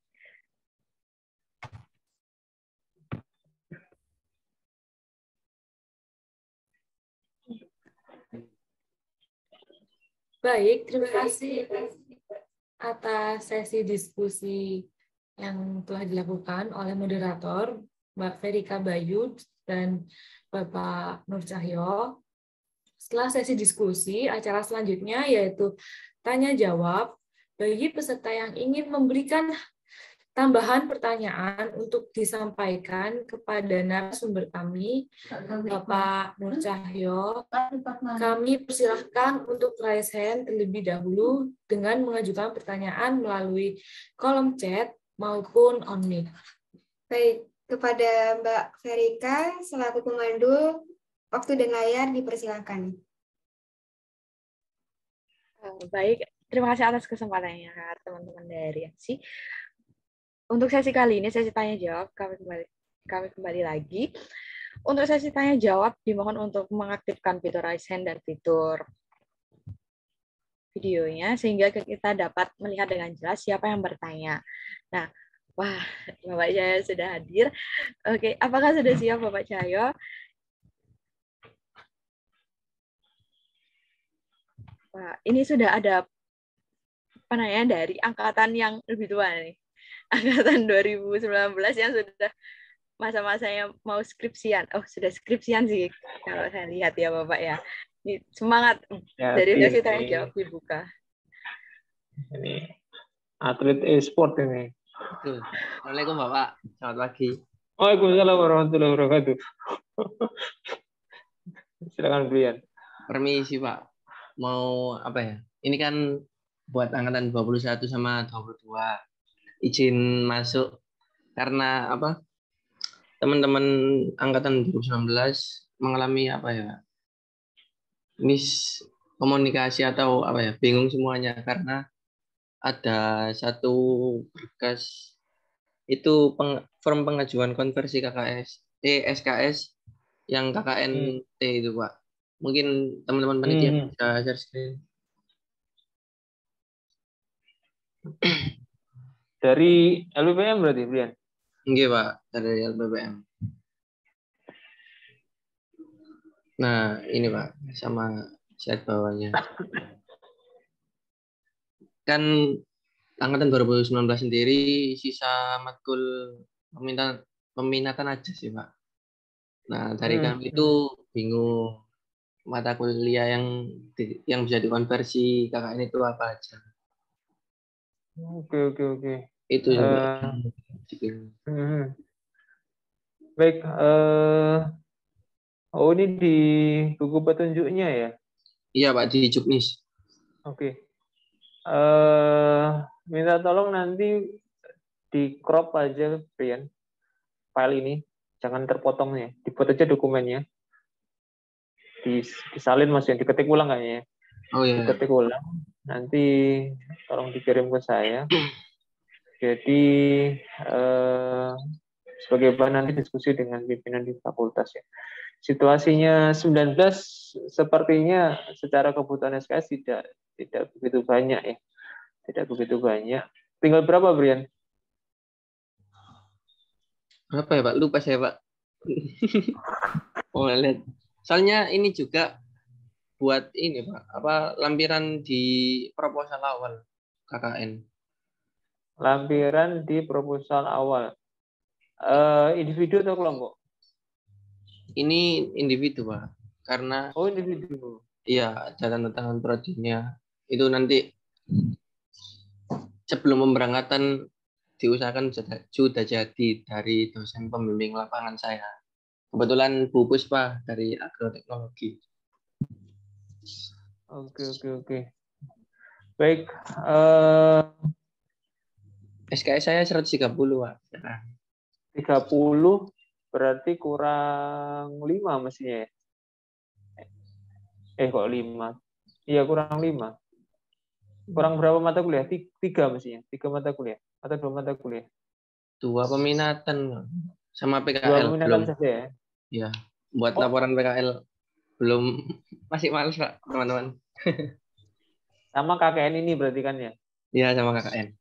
Baik, terima kasih atas sesi diskusi yang telah dilakukan oleh moderator Mbak Verika Bayu dan Bapak Nur Cahyo. Setelah sesi diskusi, acara selanjutnya yaitu tanya jawab bagi peserta yang ingin memberikan tambahan pertanyaan untuk disampaikan kepada narasumber kami, Bapak Nur Cahyo. Kami persilahkan untuk raise hand terlebih dahulu dengan mengajukan pertanyaan melalui kolom chat maupun on mic. Baik, kepada Mbak Verika selaku pemandu, waktu dan layar dipersilakan. Baik, terima kasih atas kesempatannya teman-teman dari MC. Untuk sesi kali ini, sesi tanya jawab, kami kembali lagi. Untuk sesi tanya jawab, dimohon untuk mengaktifkan fitur raise hand dan fitur videonya sehingga kita dapat melihat dengan jelas siapa yang bertanya. Nah, wah, Bapak Cahyo sudah hadir. Oke, apakah sudah siap Bapak Cahyo? Wah, ini sudah ada penanya dari angkatan yang lebih tua nih. Angkatan 2019 yang sudah masa-masanya mau skripsian. Oh, sudah skripsian sih kalau saya lihat ya Bapak ya. Ini semangat ya, dari sesi tanya jawab dibuka. Ini atlet e-sport ini. Assalamualaikum Bapak, selamat pagi. Waalaikumsalam warahmatullahi wabarakatuh. Silakan Brian. Permisi Pak, mau apa ya? Ini kan buat angkatan 21 sama 22. Izin masuk karena apa? Teman-teman angkatan 2019 mengalami apa ya? Miskomunikasi atau apa ya? Bingung semuanya karena ada satu berkas itu form pengajuan konversi SKS yang KKNT itu Pak. Mungkin teman-teman panitia bisa share screen. Dari LPPM berarti, Brian? Enggak Pak, dari LPPM. Nah, ini Pak, sama slide bawahnya. Kan angkatan 2019 sendiri sisa matkul peminatan aja sih Pak. Nah, dari kami itu bingung mata kuliah yang bisa dikonversi KKN itu apa aja. Oke. Itu juga. Baik, oh ini di buku petunjuknya ya? Iya Pak, di Juknis. Oke. Minta tolong nanti di crop aja, Brian, file ini, jangan terpotong ya, dibuat aja dokumennya, disalin Mas, yang diketik ulang kayaknya. Oh iya. Diketik ulang, nanti tolong dikirim ke saya. Jadi sebagai bahan nanti diskusi dengan pimpinan di fakultas ya. Situasinya 19 sepertinya secara kebutuhan SKS tidak begitu banyak ya. Tidak begitu banyak. Tinggal berapa, Brian? Berapa ya Pak? Lupa saya Pak. Oh, lihat. Soalnya ini juga buat ini Pak, apa lampiran di proposal awal KKN. Lampiran di proposal awal. Individu atau kelompok? Ini individu Pak, karena individu. Iya, tanda tangan prodinya itu nanti sebelum pemberangkatan diusahakan sudah jadi dari dosen pembimbing lapangan saya. Kebetulan Bu Puspa dari agroteknologi. Oke. Baik. SKS saya 130 Pak. 30 berarti kurang 5 mestinya ya? Kok 5? Iya, kurang 5. Kurang berapa mata kuliah? 3 mestinya. 3 mata kuliah atau 2 mata kuliah? 2 peminatan sama PKL. 2 peminatan belum. saja ya? Iya. Buat laporan PKL belum, masih males Pak, teman-teman. Sama KKN ini berarti kan ya? Iya, sama KKN.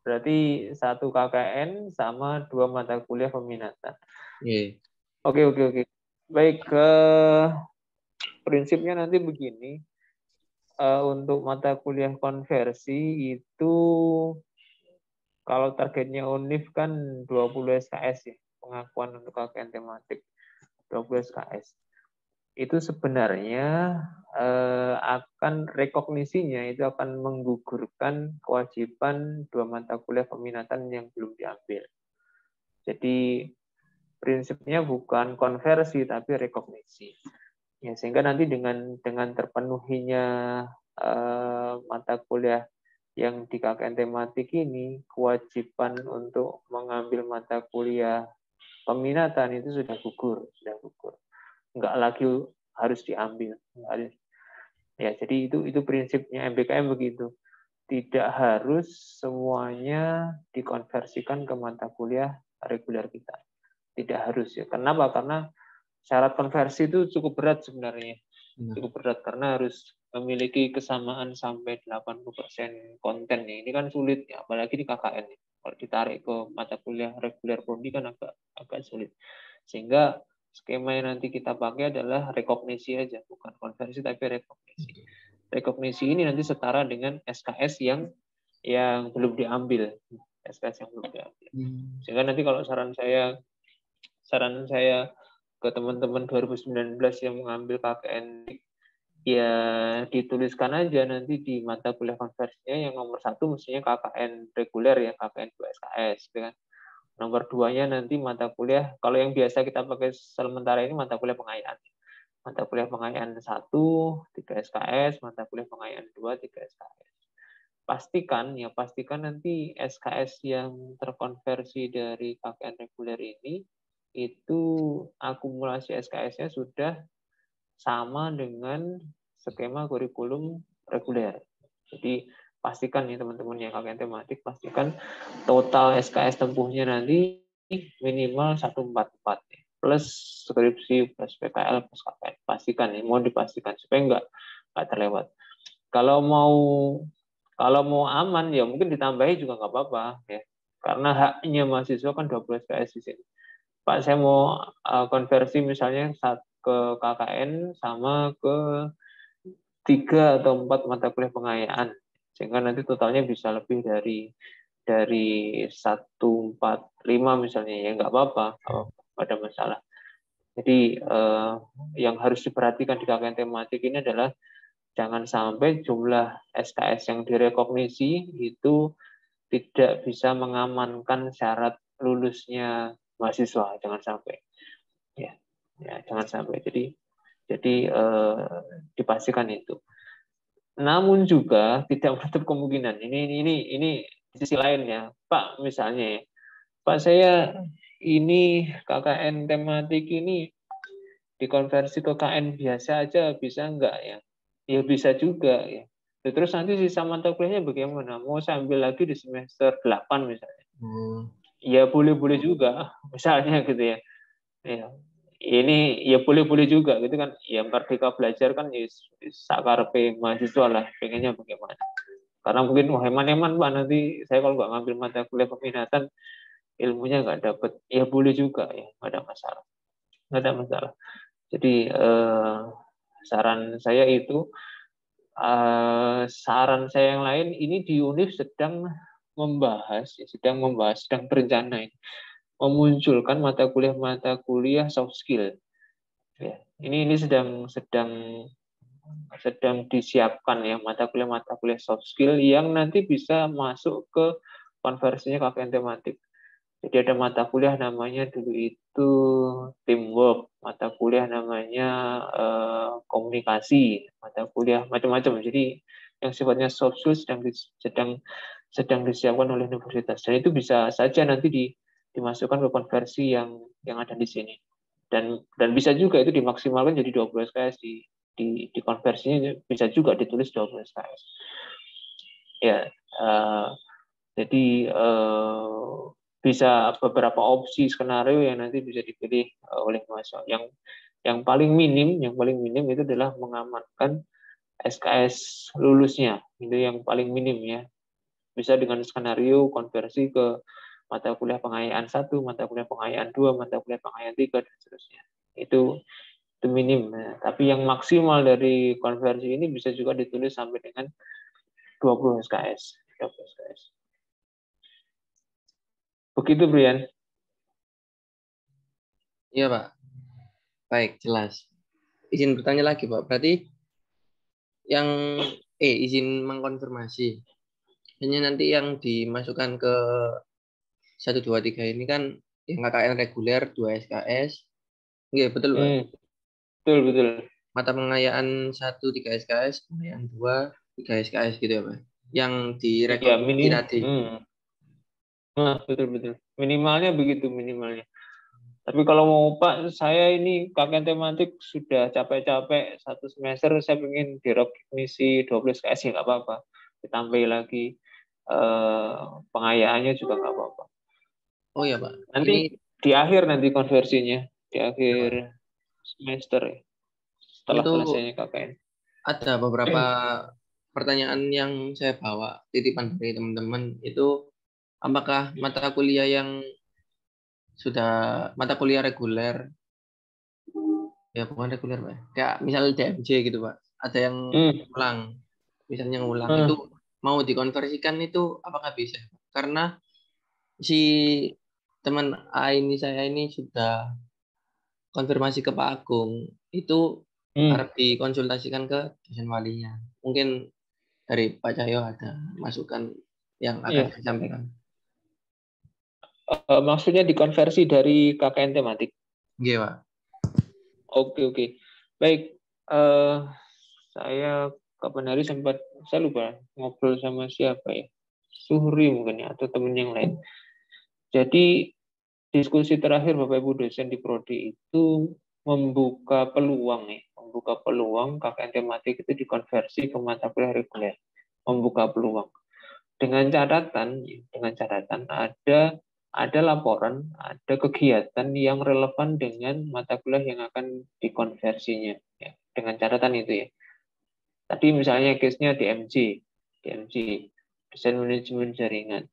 Berarti 1 KKN sama 2 mata kuliah peminatan. Iya. Oke. Baik, prinsipnya nanti begini. Untuk mata kuliah konversi itu kalau targetnya UNIF kan 20 SKS ya, pengakuan untuk KKN tematik 20 SKS. itu sebenarnya akan rekognisinya itu akan menggugurkan kewajiban 2 mata kuliah peminatan yang belum diambil. Jadi prinsipnya bukan konversi tapi rekognisi. Ya, sehingga nanti dengan terpenuhinya mata kuliah yang di KKN tematik ini, kewajiban untuk mengambil mata kuliah peminatan itu sudah gugur. Enggak lagi harus diambil. Ya, jadi itu prinsipnya MBKM begitu. Tidak harus semuanya dikonversikan ke mata kuliah reguler kita. Tidak harus ya. Kenapa? Karena syarat konversi itu cukup berat sebenarnya. Cukup berat karena harus memiliki kesamaan sampai 80% konten. Ini kan sulit ya, apalagi di KKN. Kalau ditarik ke mata kuliah reguler prodi kan agak sulit. Sehingga skema yang nanti kita pakai adalah rekognisi aja, bukan konversi tapi rekognisi. Rekognisi ini nanti setara dengan SKS yang belum diambil. SKS yang belum diambil. Sehingga nanti kalau saran saya ke teman-teman 2019 yang mengambil KKN, ya dituliskan aja nanti di mata kuliah konversinya yang nomor 1 mestinya KKN reguler ya, KKN 2 SKS, gitu kan. Nomor 2-nya nanti mata kuliah, kalau yang biasa kita pakai sementara ini mata kuliah pengayaan. Mata kuliah pengayaan 1, 3 SKS, mata kuliah pengayaan 2, 3 SKS. Pastikan nanti SKS yang terkonversi dari KKN reguler ini, itu akumulasi SKS-nya sudah sama dengan skema kurikulum reguler. Jadi pastikan ya teman-teman yang KKN tematik, pastikan total SKS tempuhnya nanti minimal 144 plus skripsi plus PKL plus KKN. Pastikan ya, mau dipastikan supaya nggak terlewat. Kalau mau aman ya mungkin ditambahi juga nggak apa-apa ya, karena haknya mahasiswa kan 20 SKS di sini. Pak, saya mau konversi misalnya ke KKN sama ke 3 atau 4 mata kuliah pengayaan, sehingga nanti totalnya bisa lebih dari 145 misalnya, ya nggak apa-apa, nggak ada masalah. Jadi yang harus diperhatikan di KKN tematik ini adalah jangan sampai jumlah SKS yang direkognisi itu tidak bisa mengamankan syarat lulusnya mahasiswa, jangan sampai. Ya, jangan sampai. Jadi dipastikan itu. Namun juga tidak menutup kemungkinan. Ini di sisi lain ya, Pak. Misalnya, Pak, saya ini KKN tematik ini dikonversi ke KKN biasa aja bisa enggak ya? Ya bisa juga ya. Terus nanti sisa mata kuliahnya bagaimana? Mau saya ambil lagi di semester 8 misalnya? Ya boleh-boleh juga, misalnya gitu ya. Ya, ini ya boleh-boleh juga gitu kan, ya merdeka belajar kan ya sakarpe mahasiswa lah, pengennya bagaimana, karena mungkin heman-heman Pak, nanti saya kalau nggak ngambil mata kuliah peminatan ilmunya nggak dapet, ya boleh juga ya, nggak ada masalah. Jadi saran saya itu, saran saya yang lain ini di UNIF sedang berencana ini memunculkan mata kuliah soft skill. Ya, ini sedang disiapkan ya mata kuliah soft skill yang nanti bisa masuk ke konversinya KKN tematik. Jadi ada mata kuliah namanya dulu itu teamwork, mata kuliah namanya komunikasi, mata kuliah macam-macam. Jadi yang sifatnya soft skill sedang disiapkan oleh universitas, dan itu bisa saja nanti dimasukkan ke konversi yang ada di sini, dan bisa juga itu dimaksimalkan jadi 20 SKS, di konversinya bisa juga ditulis 20 SKS ya. Jadi bisa beberapa opsi skenario yang nanti bisa dipilih oleh mahasiswa. Yang paling minim itu adalah mengamankan SKS lulusnya, itu yang paling minim ya. Bisa dengan skenario konversi ke mata kuliah pengayaan 1, mata kuliah pengayaan 2, mata kuliah pengayaan 3, dan seterusnya. Itu minim. Nah, tapi yang maksimal dari konversi ini bisa juga ditulis sampai dengan 20 SKS. Begitu, Brian. Iya, Pak. Baik, jelas. izin bertanya lagi, Pak. Berarti yang izin mengkonfirmasi. Ini nanti yang dimasukkan ke 1, 2, 3 ini kan yang KKN reguler 2 SKS. Iya, betul, Pak. Betul, betul. Mata pengayaan 1 3 SKS, pengayaan 2 3 SKS gitu ya, Pak. Yang direkomendasi tadi. Nah, betul, betul. Minimalnya begitu, minimalnya. Tapi kalau mau Pak, saya ini KKN tematik sudah capek-capek 1 semester, saya ingin direkognisi 12 SKS, nggak apa-apa. Ditambah lagi pengayaannya juga nggak apa-apa. Oh ya, Pak. Nanti Ini di akhir nanti konversinya, di akhir semester ya, setelah selesainya KKN. Ada beberapa pertanyaan yang saya bawa titipan dari teman-teman itu, apakah mata kuliah yang sudah mata kuliah reguler, ya bukan reguler, Pak, kayak misalnya DMJ gitu, Pak, ada yang ulang, misalnya ngulang itu mau dikonversikan itu apakah bisa? Karena si teman A ini, saya ini sudah konfirmasi ke Pak Agung, itu harus dikonsultasikan ke dosen walinya. Mungkin dari Pak Cahyo ada masukan yang akan disampaikan. Maksudnya dikonversi dari KKN tematik? Iya, Pak. Oke. Baik, saya kapan hari sempat, saya lupa ngobrol sama siapa ya, Suhri mungkin ya, atau teman yang lain. Jadi diskusi terakhir Bapak Ibu dosen di Prodi itu membuka peluang KKN tematik itu dikonversi ke mata kuliah reguler, membuka peluang dengan catatan ada laporan, ada kegiatan yang relevan dengan mata kuliah yang akan dikonversinya, ya, dengan catatan itu ya. Tadi misalnya case-nya DMJ, desain manajemen jaringan.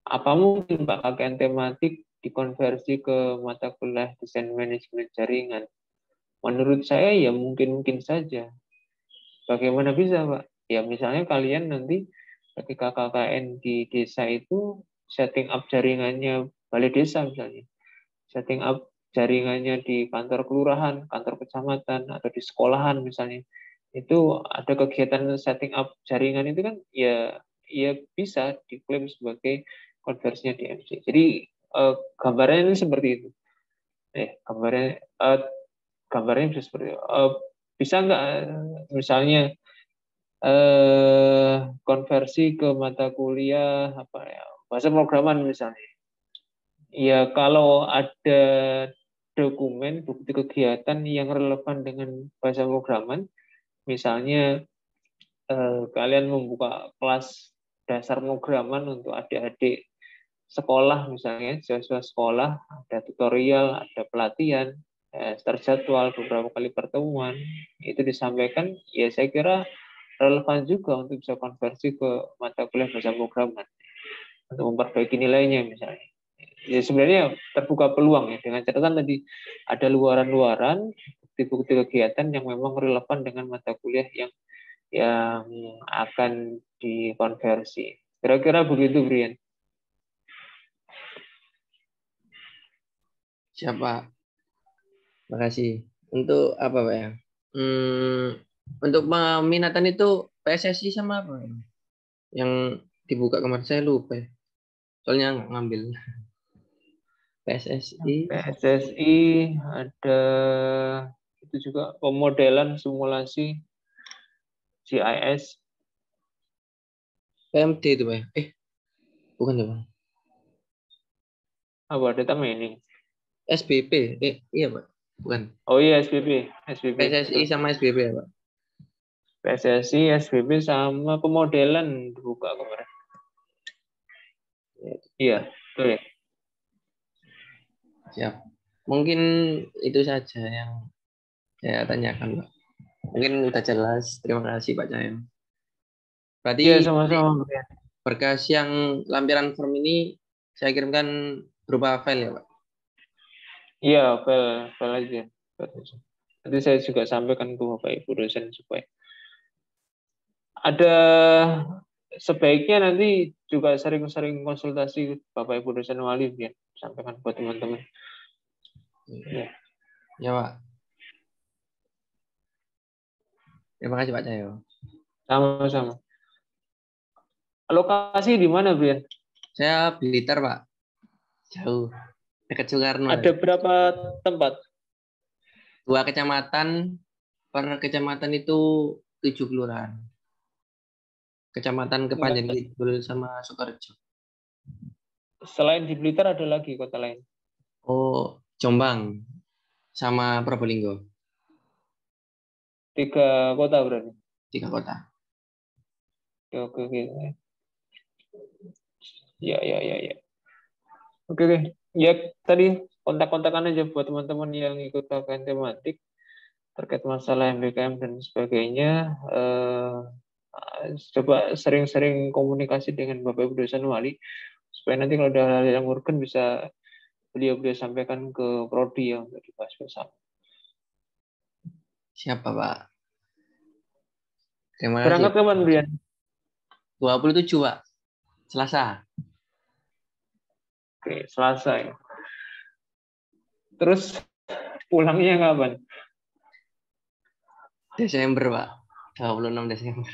Apa mungkin Pak KKN tematik dikonversi ke mata kuliah desain manajemen jaringan? Menurut saya ya mungkin saja. Bagaimana bisa, Pak? Ya misalnya kalian nanti ketika KKN di desa itu setting up jaringannya balai desa misalnya. Setting up jaringannya di kantor kelurahan, kantor kecamatan, atau di sekolahan misalnya. Itu ada kegiatan setting up jaringan itu kan ya bisa diklaim sebagai konversinya DMC. Jadi gambarnya ini seperti itu. Gambarnya bisa seperti itu. Bisa nggak misalnya konversi ke mata kuliah bahasa programan misalnya. Ya kalau ada dokumen bukti kegiatan yang relevan dengan bahasa programan, misalnya kalian membuka kelas dasar programan untuk adik-adik sekolah misalnya, siswa sekolah, ada tutorial, ada pelatihan, terjadwal beberapa kali pertemuan, itu disampaikan, ya saya kira relevan juga untuk bisa konversi ke mata kuliah bahasa programan untuk memperbaiki nilainya misalnya. Ya sebenarnya terbuka peluang ya, dengan catatan tadi ada luaran-luaran bukti-bukti kegiatan yang memang relevan dengan mata kuliah yang akan dikonversi. Kira-kira begitu, Brian. Siapa? Makasih. Untuk apa, Pak ya? Untuk peminatan itu PSSI sama apa? Yang dibuka kemarin saya lupa. Soalnya nggak ngambil. PSSI ada itu juga pemodelan simulasi GIS. PMD itu, Pak. Bukan ya, Pak. Apa data mining? SBP. Iya, Pak. Bukan. Oh iya, SBP. PSSI sama SBP ya, Pak. PSSI, SBP sama pemodelan dibuka kemarin. Iya, betul ya. Siap. Mungkin itu saja yang saya tanyakan, Pak. Mungkin udah jelas. Terima kasih, Pak Cahyo. Berarti ya, sama-sama. Berkas yang lampiran form ini saya kirimkan berupa file ya, Pak? Iya, file aja. Nanti saya juga sampaikan ke Bapak Ibu dosen supaya ada sebaiknya nanti juga sering-sering konsultasi Bapak Ibu dosen wali ya, sampaikan buat teman-teman. Ya, Pak. Terima kasih Pak Cahyo. Sama-sama. Lokasi di mana, Brian? Saya Blitar, Pak. Jauh. Dekat Soekarno. Ada berapa tempat? 2 kecamatan, per kecamatan itu 7 kelurahan. Kecamatan Kepanjen Kidul sama Sukorejo. Selain di Blitar ada lagi kota lain? Oh, Jombang sama Probolinggo. 3 kota berarti? 3 kota. Oke. Ya. Oke. Ya, tadi kontak-kontakan aja buat teman-teman yang ikut KKN tematik terkait masalah MBKM dan sebagainya. Coba sering-sering komunikasi dengan Bapak Ibu dosen wali supaya nanti kalau ada hal yang urgen bisa beliau sampaikan ke prodi yang untuk dibahas bersama. Siapa, Pak? Terima kasih. Berangkat kapan, Brian? 27, Pak. Selasa. Oke, Selasa ya. Terus pulangnya kapan? Desember, Pak. 26 Desember.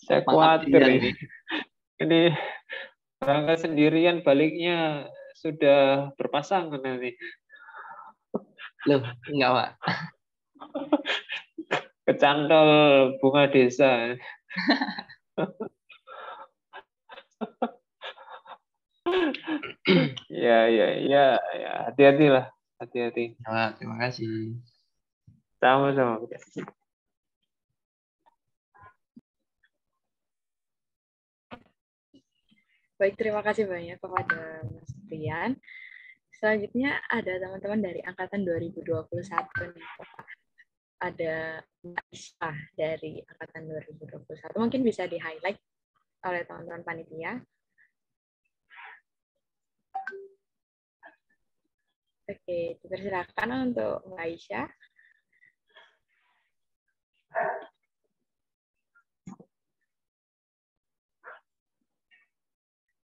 Saya khawatir ini. Ini berangkat sendirian, baliknya sudah berpasangan nanti. Loh, enggak, Pak. Kecantol bunga desa. Ya. Hati-hatilah. Hati-hati. Ya, terima kasih. Sama-sama. Baik, terima kasih banyak kepada Mas Brian. Selanjutnya ada teman-teman dari angkatan 2021 nih, Bapak. Ada Mbak Isha dari angkatan 2021. Mungkin bisa di-highlight oleh teman-teman panitia. Oke, dipersilakan untuk Mbak Aisyah.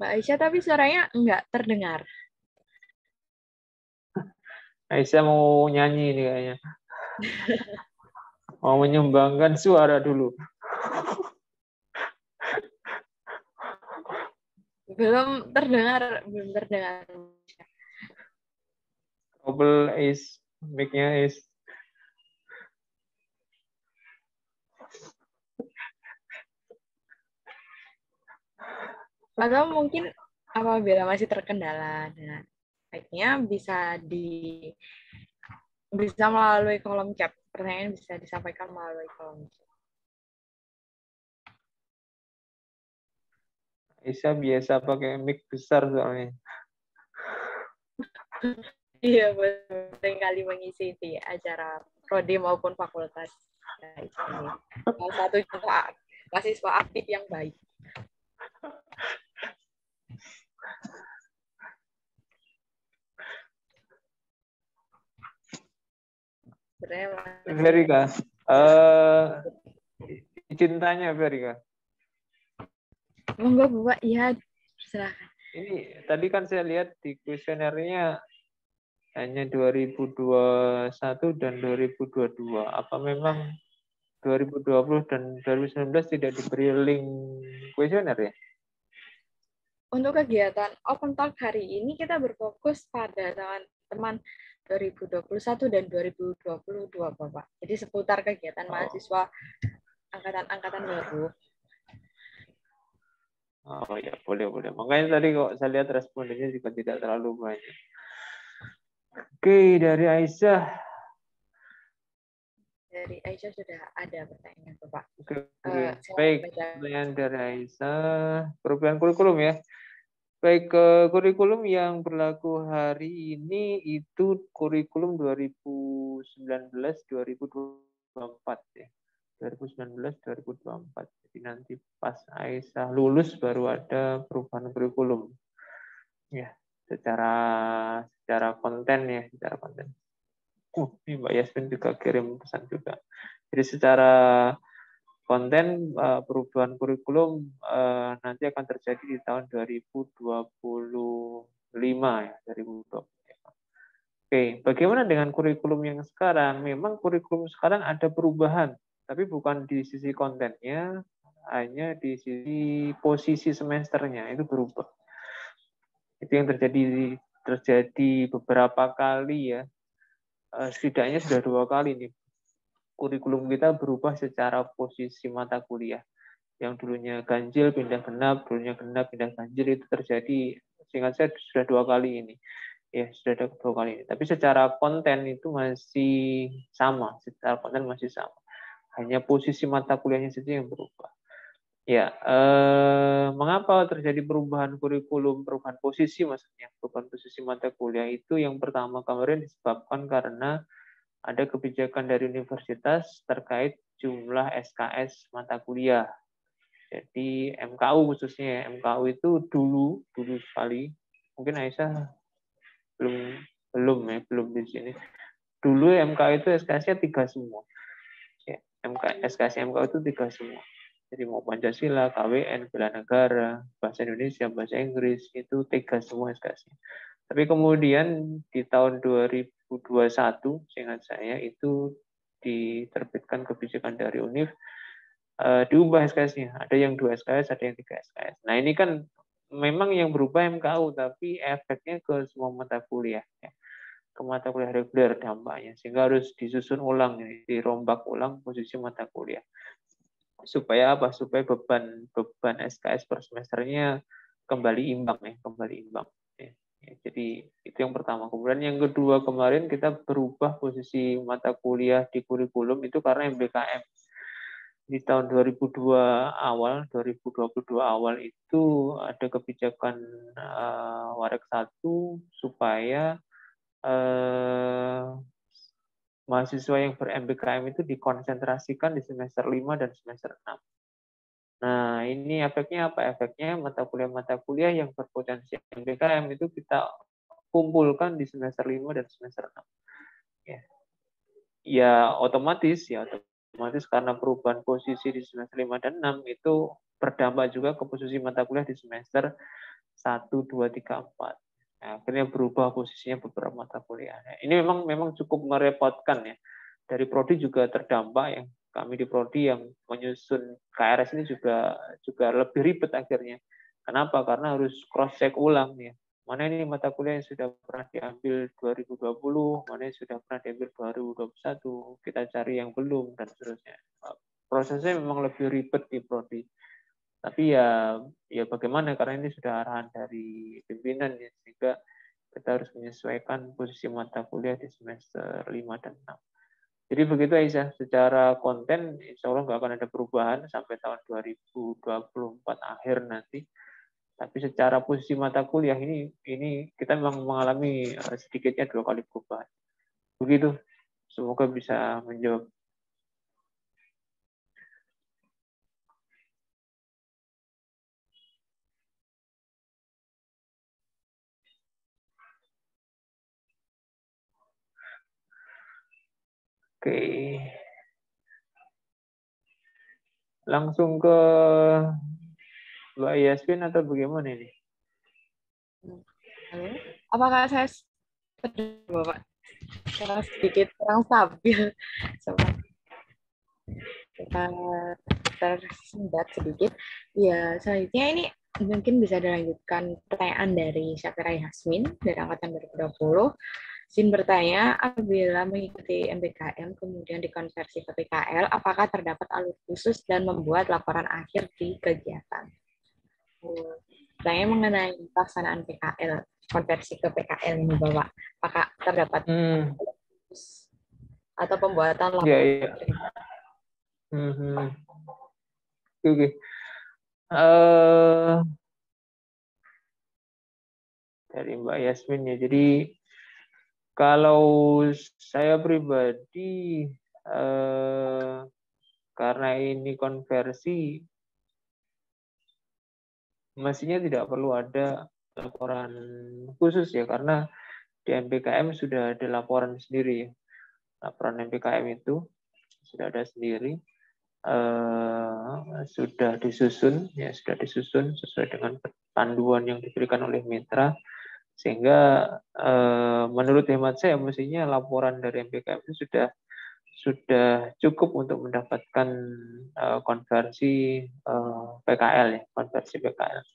Mbak Aisyah, tapi suaranya enggak terdengar. Aisyah mau nyanyi nih kayaknya. Mau menyumbangkan suara dulu. Belum terdengar. Trouble is, mic-nya is. Atau mungkin apabila masih terkendala dengan baiknya bisa melalui kolom chat. Pertanyaan bisa disampaikan melalui kolom chat. Aisyah biasa pakai mic besar soalnya. Iya, sering kali mengisi di acara prodi maupun fakultas. Salah satu mahasiswa aktif yang baik. Verika, cintanya Verika. Monggo Bu, ya silakan. Ini tadi kan saya lihat di kuesionernya hanya 2021 dan 2022. Apa memang 2020 dan 2019 tidak diberi link kuesioner ya? Untuk kegiatan Open Talk hari ini kita berfokus pada teman-teman 2021 dan 2022, Bapak. Jadi seputar kegiatan mahasiswa angkatan-angkatan baru. Oh ya, boleh. Makanya tadi kok saya lihat respondennya juga tidak terlalu banyak. Oke, dari Aisyah. Dari Aisyah sudah ada pertanyaan, Bapak. Oke. Baik, pertanyaan dari Aisyah. Perubahan kurikulum ya. Baik, kurikulum yang berlaku hari ini itu kurikulum 2019-2024 ya. 2019-2024. Jadi nanti pas Aisyah lulus baru ada perubahan kurikulum. Ya, secara konten ya, secara konten. Ini Mbak Yasmin juga kirim pesan juga. Jadi secara konten perubahan kurikulum nanti akan terjadi di tahun 2025 ya, 2025. Oke, bagaimana dengan kurikulum yang sekarang? Memang kurikulum sekarang ada perubahan, tapi bukan di sisi kontennya, hanya di sisi posisi semesternya itu berubah. Itu yang terjadi beberapa kali ya. Setidaknya sudah 2 kali nih. Kurikulum kita berubah secara posisi mata kuliah. Yang dulunya ganjil pindah genap, dulunya genap pindah ganjil, itu terjadi seingat saya sudah 2 kali ini. Ya, sudah ada 2 kali ini. Tapi secara konten itu masih sama, secara konten masih sama. Hanya posisi mata kuliahnya saja yang berubah. Ya, mengapa terjadi perubahan kurikulum, perubahan posisi maksudnya, perubahan posisi mata kuliah itu yang pertama kemarin disebabkan karena ada kebijakan dari universitas terkait jumlah SKS mata kuliah. Jadi MKU khususnya, MKU itu dulu sekali, mungkin Aisyah belum di sini. Dulu MKU itu SKS-nya 3 semua. Ya, SKS MKU itu 3 semua. Jadi mau Pancasila, KWN, bela negara, bahasa Indonesia, bahasa Inggris, itu 3 semua SKS-nya. Tapi kemudian di tahun 2021, seingat saya, itu diterbitkan kebijakan dari UNIF, diubah SKS-nya. Ada yang 2 SKS, ada yang 3 SKS. Nah ini kan memang yang berubah MKU, tapi efeknya ke semua mata kuliah. Ya. Ke mata kuliah reguler dampaknya. Sehingga harus disusun ulang, dirombak ulang posisi mata kuliah. Supaya apa? Supaya beban SKS per semesternya kembali imbang. Ya. Jadi itu yang pertama. Kemudian yang kedua, kemarin kita berubah posisi mata kuliah di kurikulum itu karena MBKM. Di tahun 2022 awal itu ada kebijakan Warek 1 supaya mahasiswa yang ber-MBKM itu dikonsentrasikan di semester 5 dan semester 6. Nah, ini efeknya apa? Efeknya mata kuliah yang berpotensi MBKM itu kita kumpulkan di semester 5 dan semester 6. Ya otomatis karena perubahan posisi di semester 5 dan 6 itu berdampak juga ke posisi mata kuliah di semester 1, 2, 3, 4. Nah, akhirnya berubah posisinya beberapa mata kuliah. Nah, ini memang cukup merepotkan ya. Dari prodi juga terdampak, yang kami di prodi yang menyusun KRS ini juga lebih ribet akhirnya. Kenapa? Karena harus cross check ulang ya. Mana ini mata kuliah yang sudah pernah diambil 2020, mana yang sudah pernah diambil 2021, kita cari yang belum, dan seterusnya. Prosesnya memang lebih ribet di prodi. Tapi ya bagaimana, karena ini sudah arahan dari pimpinan, ya, sehingga kita harus menyesuaikan posisi mata kuliah di semester 5 dan 6. Jadi begitu Aisyah, secara konten insya Allah nggak akan ada perubahan sampai tahun 2024 akhir nanti. Tapi secara posisi mata kuliah ini kita memang mengalami sedikitnya 2 kali perubahan. Begitu, semoga bisa menjawab. Oke. Langsung ke Mbak Yasmin atau bagaimana ini? Halo, apakah saya Bapak? Karena sedikit kurang stabil. Kita tersendat sedikit. Ya, selanjutnya ini mungkin bisa dilanjutkan pertanyaan dari Syafira Yasmin dari angkatan 2020. Izin bertanya, apabila mengikuti MBKM kemudian dikonversi ke PKL, apakah terdapat alur khusus dan membuat laporan akhir di kegiatan? Pertanyaan mengenai pelaksanaan PKL, konversi ke PKL ini Bapak, apakah terdapat atau pembuatan laporan? Ya. Oke. Dari Mbak Yasmin ya. Jadi kalau saya pribadi karena ini konversi, mestinya tidak perlu ada laporan khusus ya, karena di MBKM sudah ada laporan sendiri ya. Laporan MBKM itu sudah ada sendiri, sudah disusun sesuai dengan panduan yang diberikan oleh mitra, Sehingga menurut hemat saya mestinya laporan dari MPKM itu sudah cukup untuk mendapatkan konversi PKL ya, konversi PKL.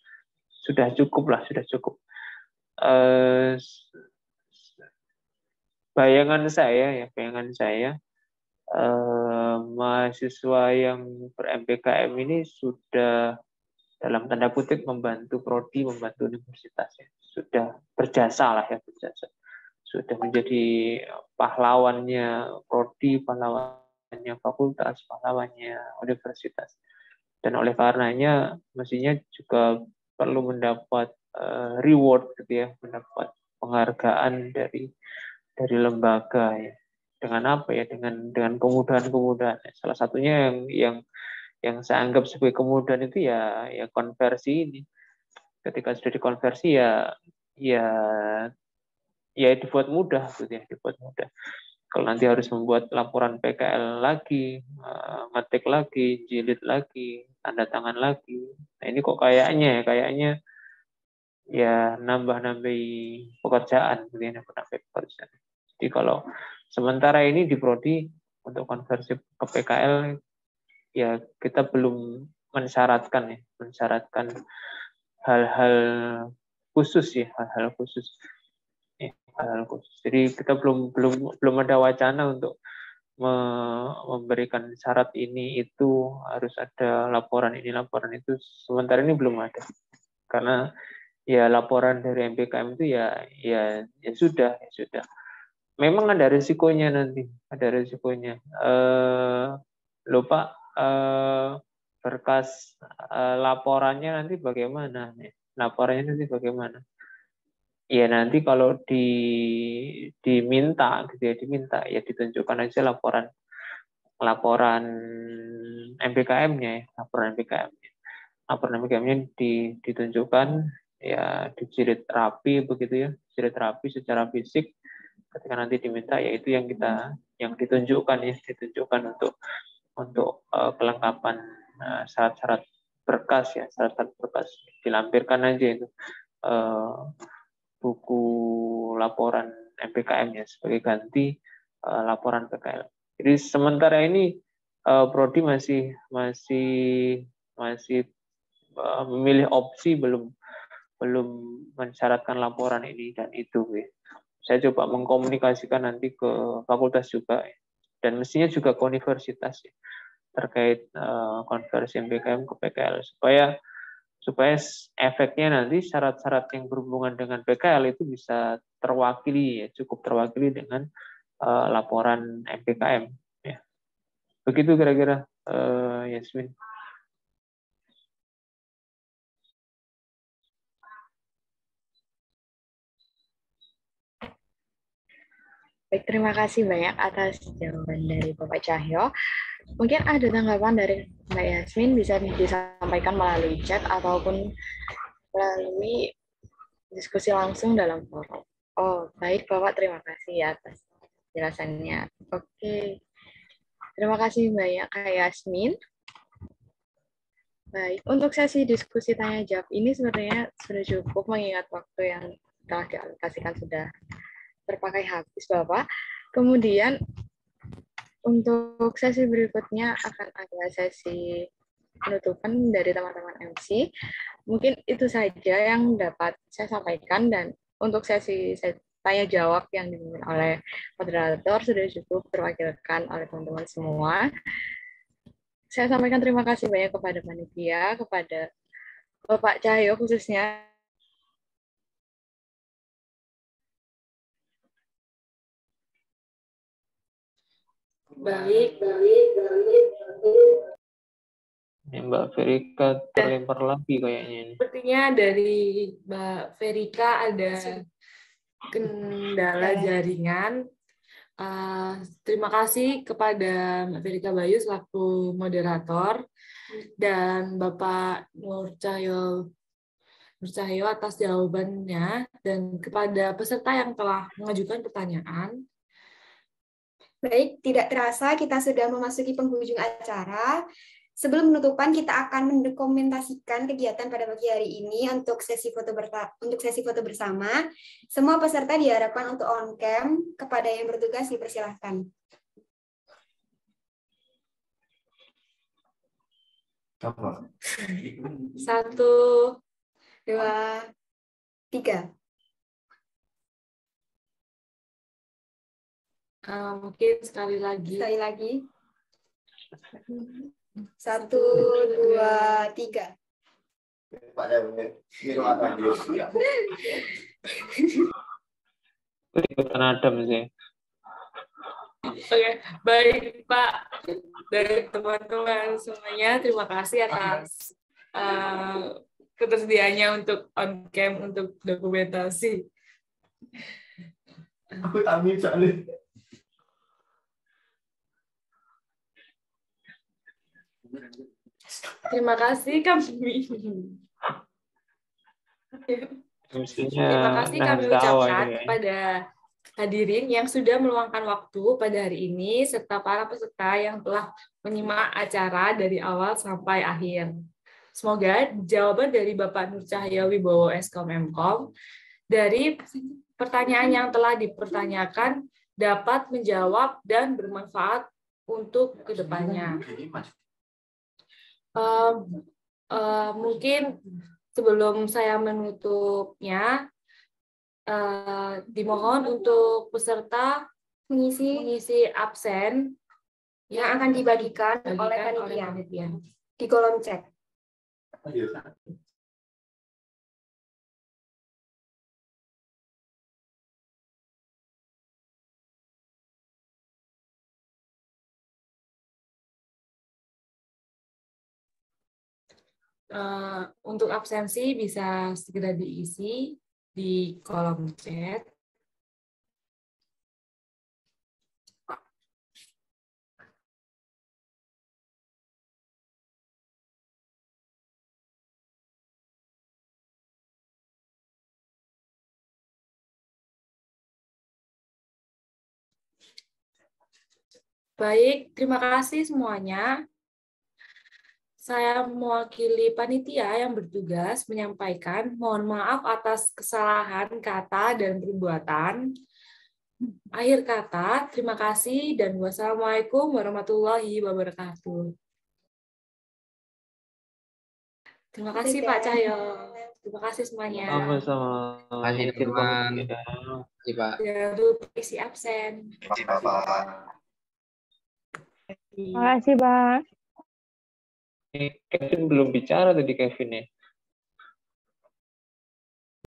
Sudah cukup lah, sudah cukup. Bayangan saya mahasiswa yang ber-MPKM ini sudah dalam tanda kutip membantu prodi, membantu universitas ya. Sudah berjasa lah ya, berjasa. Sudah menjadi pahlawannya prodi, pahlawannya fakultas, pahlawannya universitas. Dan oleh karenanya mestinya juga perlu mendapat reward gitu ya, mendapat penghargaan dari lembaga ya. Dengan apa ya? Dengan kemudahan-kemudahan. Salah satunya yang saya anggap sebagai kemudahan itu ya konversi ini. Ketika sudah dikonversi ya dibuat mudah gitu ya, dibuat mudah. Kalau nanti harus membuat laporan PKL lagi, ngetik lagi, jilid lagi, tanda tangan lagi. Nah ini kok kayaknya ya nambah-nambahi pekerjaan gitu ya, nambah-nambahi pekerjaan. Jadi kalau sementara ini di prodi untuk konversi ke PKL ya kita belum mensyaratkan hal-hal khusus ya, hal-hal khusus. Jadi kita belum ada wacana untuk memberikan syarat ini itu harus ada laporan ini laporan itu, sementara ini belum ada, karena ya laporan dari MPKM itu ya sudah. Memang ada risikonya nanti, lupa berkas laporannya nanti bagaimana? Ya nanti kalau diminta gitu ya, ya ditunjukkan aja laporan MPKM-nya ya, laporan MPKM-nya ditunjukkan ya, dijilid rapi begitu ya, jilid rapi secara fisik. Ketika nanti diminta ya itu yang ditunjukkan untuk kelengkapan syarat-syarat berkas ya, syarat-syarat berkas dilampirkan aja itu buku laporan MPKM-nya sebagai ganti laporan PKL. Jadi sementara ini prodi masih memilih opsi belum mensyaratkan laporan ini dan itu ya. Saya coba mengkomunikasikan nanti ke fakultas juga ya. Dan mestinya juga ke universitas ya, terkait konversi MPKM ke PKL supaya efeknya nanti syarat-syarat yang berhubungan dengan PKL itu bisa terwakili ya, cukup terwakili dengan laporan MPKM ya. Begitu kira-kira Yasmin. Baik, terima kasih banyak atas jawaban dari Bapak Cahyo. Mungkin ada tanggapan dari Mbak Yasmin, bisa disampaikan melalui chat ataupun melalui diskusi langsung dalam forum. Oh, baik Bapak, terima kasih atas penjelasannya. Oke, terima kasih banyak Kak Yasmin. Baik, untuk sesi diskusi tanya jawab ini sebenarnya sudah cukup mengingat waktu yang telah dialokasikan sudah terpakai habis Bapak. Kemudian untuk sesi berikutnya akan ada sesi penutupan dari teman-teman MC. Mungkin itu saja yang dapat saya sampaikan, dan untuk sesi tanya jawab yang dipimpin oleh moderator sudah cukup terwakilkan oleh teman-teman semua. Saya sampaikan terima kasih banyak kepada panitia, kepada Bapak Cahyo khususnya. Baik. Ini Mbak Verika terlempar lagi kayaknya ini. Sepertinya dari Mbak Verika ada kendala jaringan. Terima kasih kepada Mbak Verika Bayu selaku moderator dan Bapak Nur Cahyo atas jawabannya, dan kepada peserta yang telah mengajukan pertanyaan. Baik, tidak terasa kita sudah memasuki penghujung acara. Sebelum penutupan, kita akan mendokumentasikan kegiatan pada pagi hari ini untuk sesi foto bersama. Semua peserta diharapkan untuk on cam. Kepada yang bertugas dipersilahkan. Satu, 2, 3. Mungkin sekali lagi. Sekali lagi. 1, 2, 3. Ikutan Adam sih. Oke, baik Pak dari teman-teman semuanya, terima kasih atas ketersediaannya untuk on cam untuk dokumentasi. Aku tahu soalnya. Terima kasih kami. Terima kasih kami ucapkan kepada hadirin yang sudah meluangkan waktu pada hari ini, serta para peserta yang telah menyimak acara dari awal sampai akhir. Semoga jawaban dari Bapak Nur Cahyo Wibowo Eskom Mkom dari pertanyaan yang telah dipertanyakan dapat menjawab dan bermanfaat untuk kedepannya. Mungkin sebelum saya menutupnya, dimohon untuk peserta mengisi absen yang akan dibagikan oleh panitia di kolom chat. Untuk absensi bisa segera diisi di kolom chat. Baik, terima kasih semuanya. Saya mewakili panitia yang bertugas menyampaikan mohon maaf atas kesalahan kata dan perbuatan. Akhir kata, terima kasih dan wassalamualaikum warahmatullahi wabarakatuh. Terima kasih Pak Cahyo. Terima kasih semuanya. Sama-sama. Terima kasih teman. Terima Pak. Jangan lupa isi absen. Terima kasih, Pak. Kevin belum bicara tadi Kevin ya.